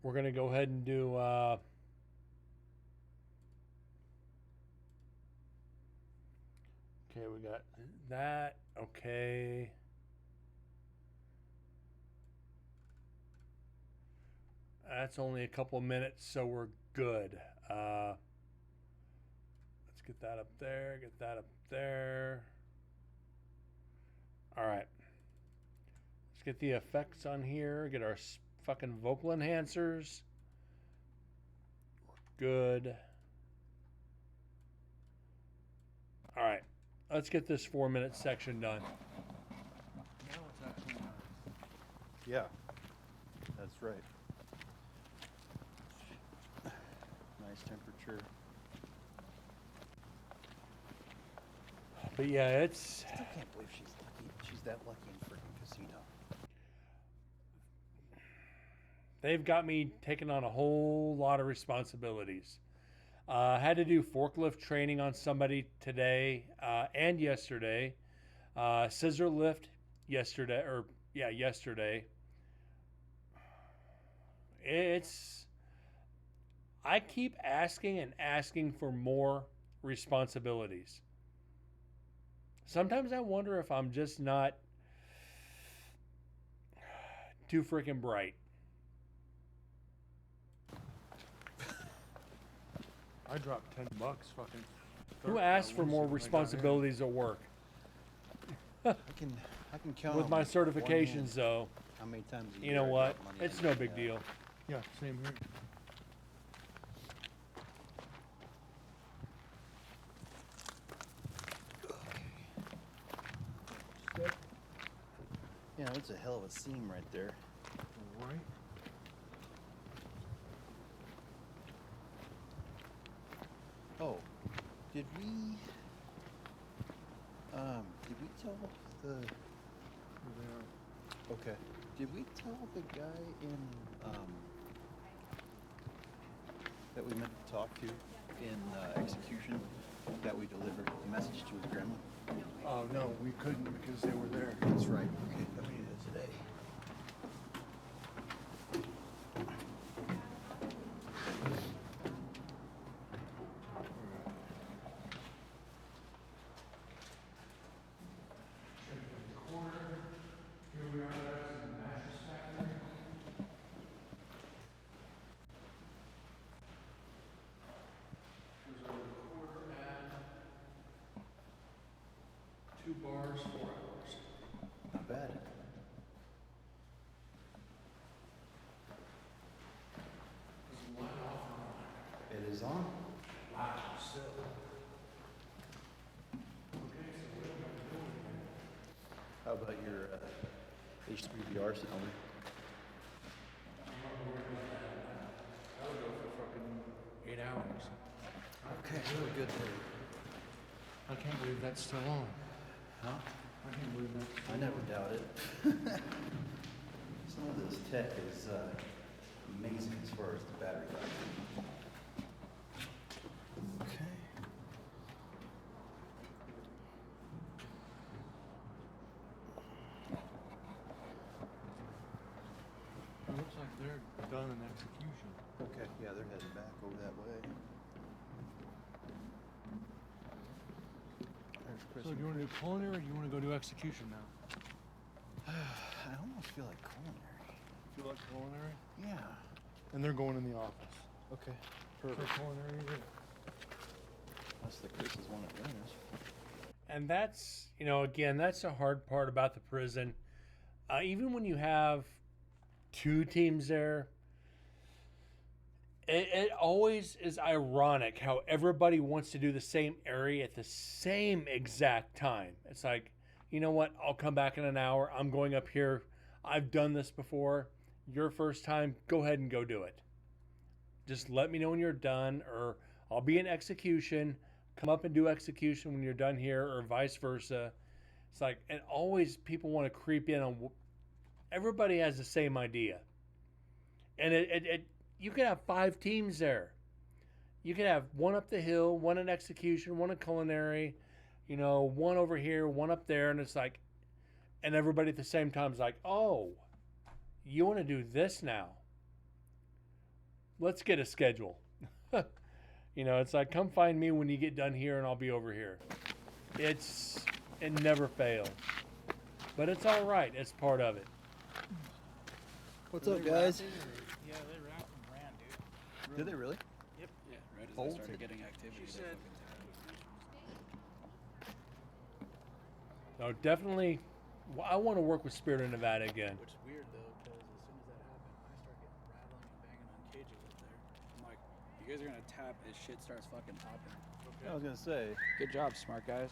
We're gonna go ahead and do okay, we got that. Okay. That's only a couple minutes, so we're good. Let's get that up there, get that up there. All right. Let's get the effects on here, get our fucking vocal enhancers. We're good. All right. Let's get this 4-minute section done. Yeah, that's right. Nice temperature. But yeah, it's I can't believe she's lucky. She's that lucky in freaking casino. they've got me taking on a whole lot of responsibilities. Had to do forklift training on somebody today and yesterday. Scissor lift yesterday, yesterday. I keep asking and asking for more responsibilities. Sometimes I wonder if I'm just not too freaking bright. I dropped $10 fucking. Who asks for more responsibilities at work? I can count With on my one certifications, hand though, how many times a you year know I what? drop money It's in no the, big deal. Yeah, same here. Yeah, that's a hell of a seam right there. Right. Oh, did we tell the? Okay. Did we tell the guy in that we meant to talk to in execution that we delivered the message to his grandma? Oh no, we couldn't because they were there. That's right. Okay, I made it today. Bars, 4 hours. Not bad. Is the light off or on? It is on. Wow, still. Okay, so what am I doing here? How about your H3VR cylinder? I'm not worried about that. I would go for fucking 8 hours. Okay, really good day. I can't believe that's still on. Huh? I can't believe that's still I on. never doubt it. Some of this tech is amazing as far as the battery life. Okay. It looks like they're done in execution. Okay, yeah, they're heading back over that way. There's Chris. So do you want to do culinary or do you want to go do execution now? I almost feel like culinary. Feel like culinary? Yeah. And they're going in the office. Okay. For Perfect. culinary, yeah. Unless the Chris is one of winners. And that's, again, that's the hard part about the prison. Even when you have 2 teams there, it always is ironic how everybody wants to do the same area at the same exact time. It's like, you know what? I'll come back in an hour. I'm going up here. I've done this before. Your first time, go ahead and go do it. Just let me know when you're done, or I'll be in execution. Come up and do execution when you're done here, or vice versa. It's like, and always people want to creep in on. Everybody has the same idea, and you could have 5 teams there. You could have one up the hill, one in execution, one in culinary, one over here, one up there, and it's like, and everybody at the same time is like, oh, you want to do this now? Let's get a schedule. It's like, come find me when you get done here and I'll be over here. It never fails. But it's all right. It's part of it. What's up, guys? Yeah, they wrapped and ran, dude. Did they really? Yep. Yeah, right as Bolted. they started getting activity. She they said- No, definitely, I want to work with Spirit of Nevada again. Which is weird though, because as soon as that happened, I start getting rattling and banging on cages up there. I'm like, you guys are gonna tap as shit starts fucking popping. I was gonna say. Good job, smart guys.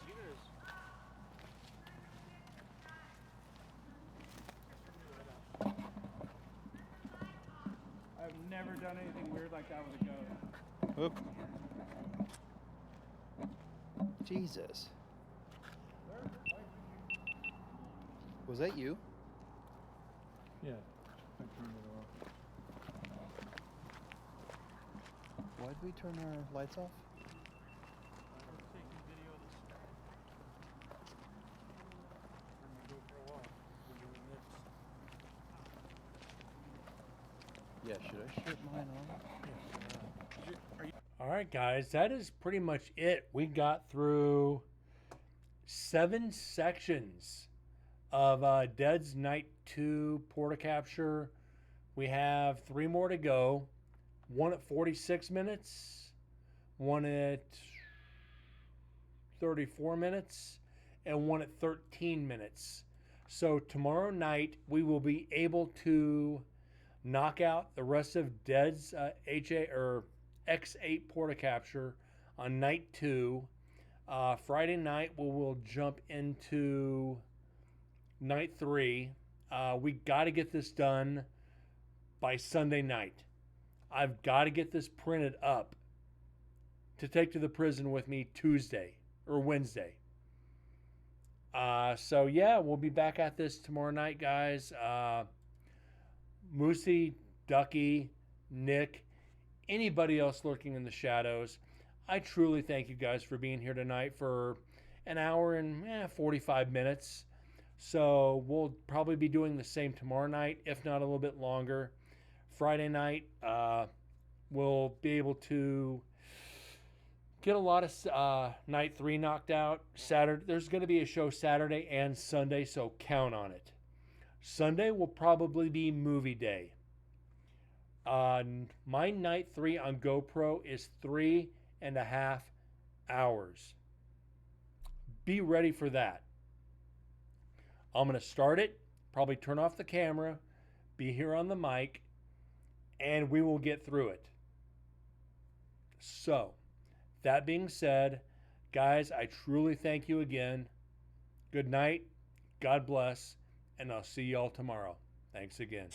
I've never done anything weird like that with a goat. Oop. Jesus. Was that you? Yeah. I turned it off. Why did we turn our lights off? Yeah, should I shut mine off? All right, guys, that is pretty much it. We got through 7 sections of Dead's Night 2 Porta Capture. We have 3 more to go. One at 46 minutes, one at 34 minutes, and one at 13 minutes. So tomorrow night we will be able to knock out the rest of Dead's X8 Porta Capture on night 2. Friday night we will jump into night 3. We got to get this done by Sunday night. I've got to get this printed up to take to the prison with me Tuesday or Wednesday. So yeah, we'll be back at this tomorrow night, guys. Moosey, Ducky, Nick, anybody else lurking in the shadows, I truly thank you guys for being here tonight for an hour and 45 minutes. So we'll probably be doing the same tomorrow night, if not a little bit longer. Friday night, we'll be able to get a lot of night 3 knocked out. Saturday, there's going to be a show Saturday and Sunday, so count on it. Sunday will probably be movie day. My night 3 on GoPro is 3.5 hours. Be ready for that. I'm going to start it, probably turn off the camera, be here on the mic, and we will get through it. So, that being said, guys, I truly thank you again. Good night, God bless, and I'll see y'all tomorrow. Thanks again.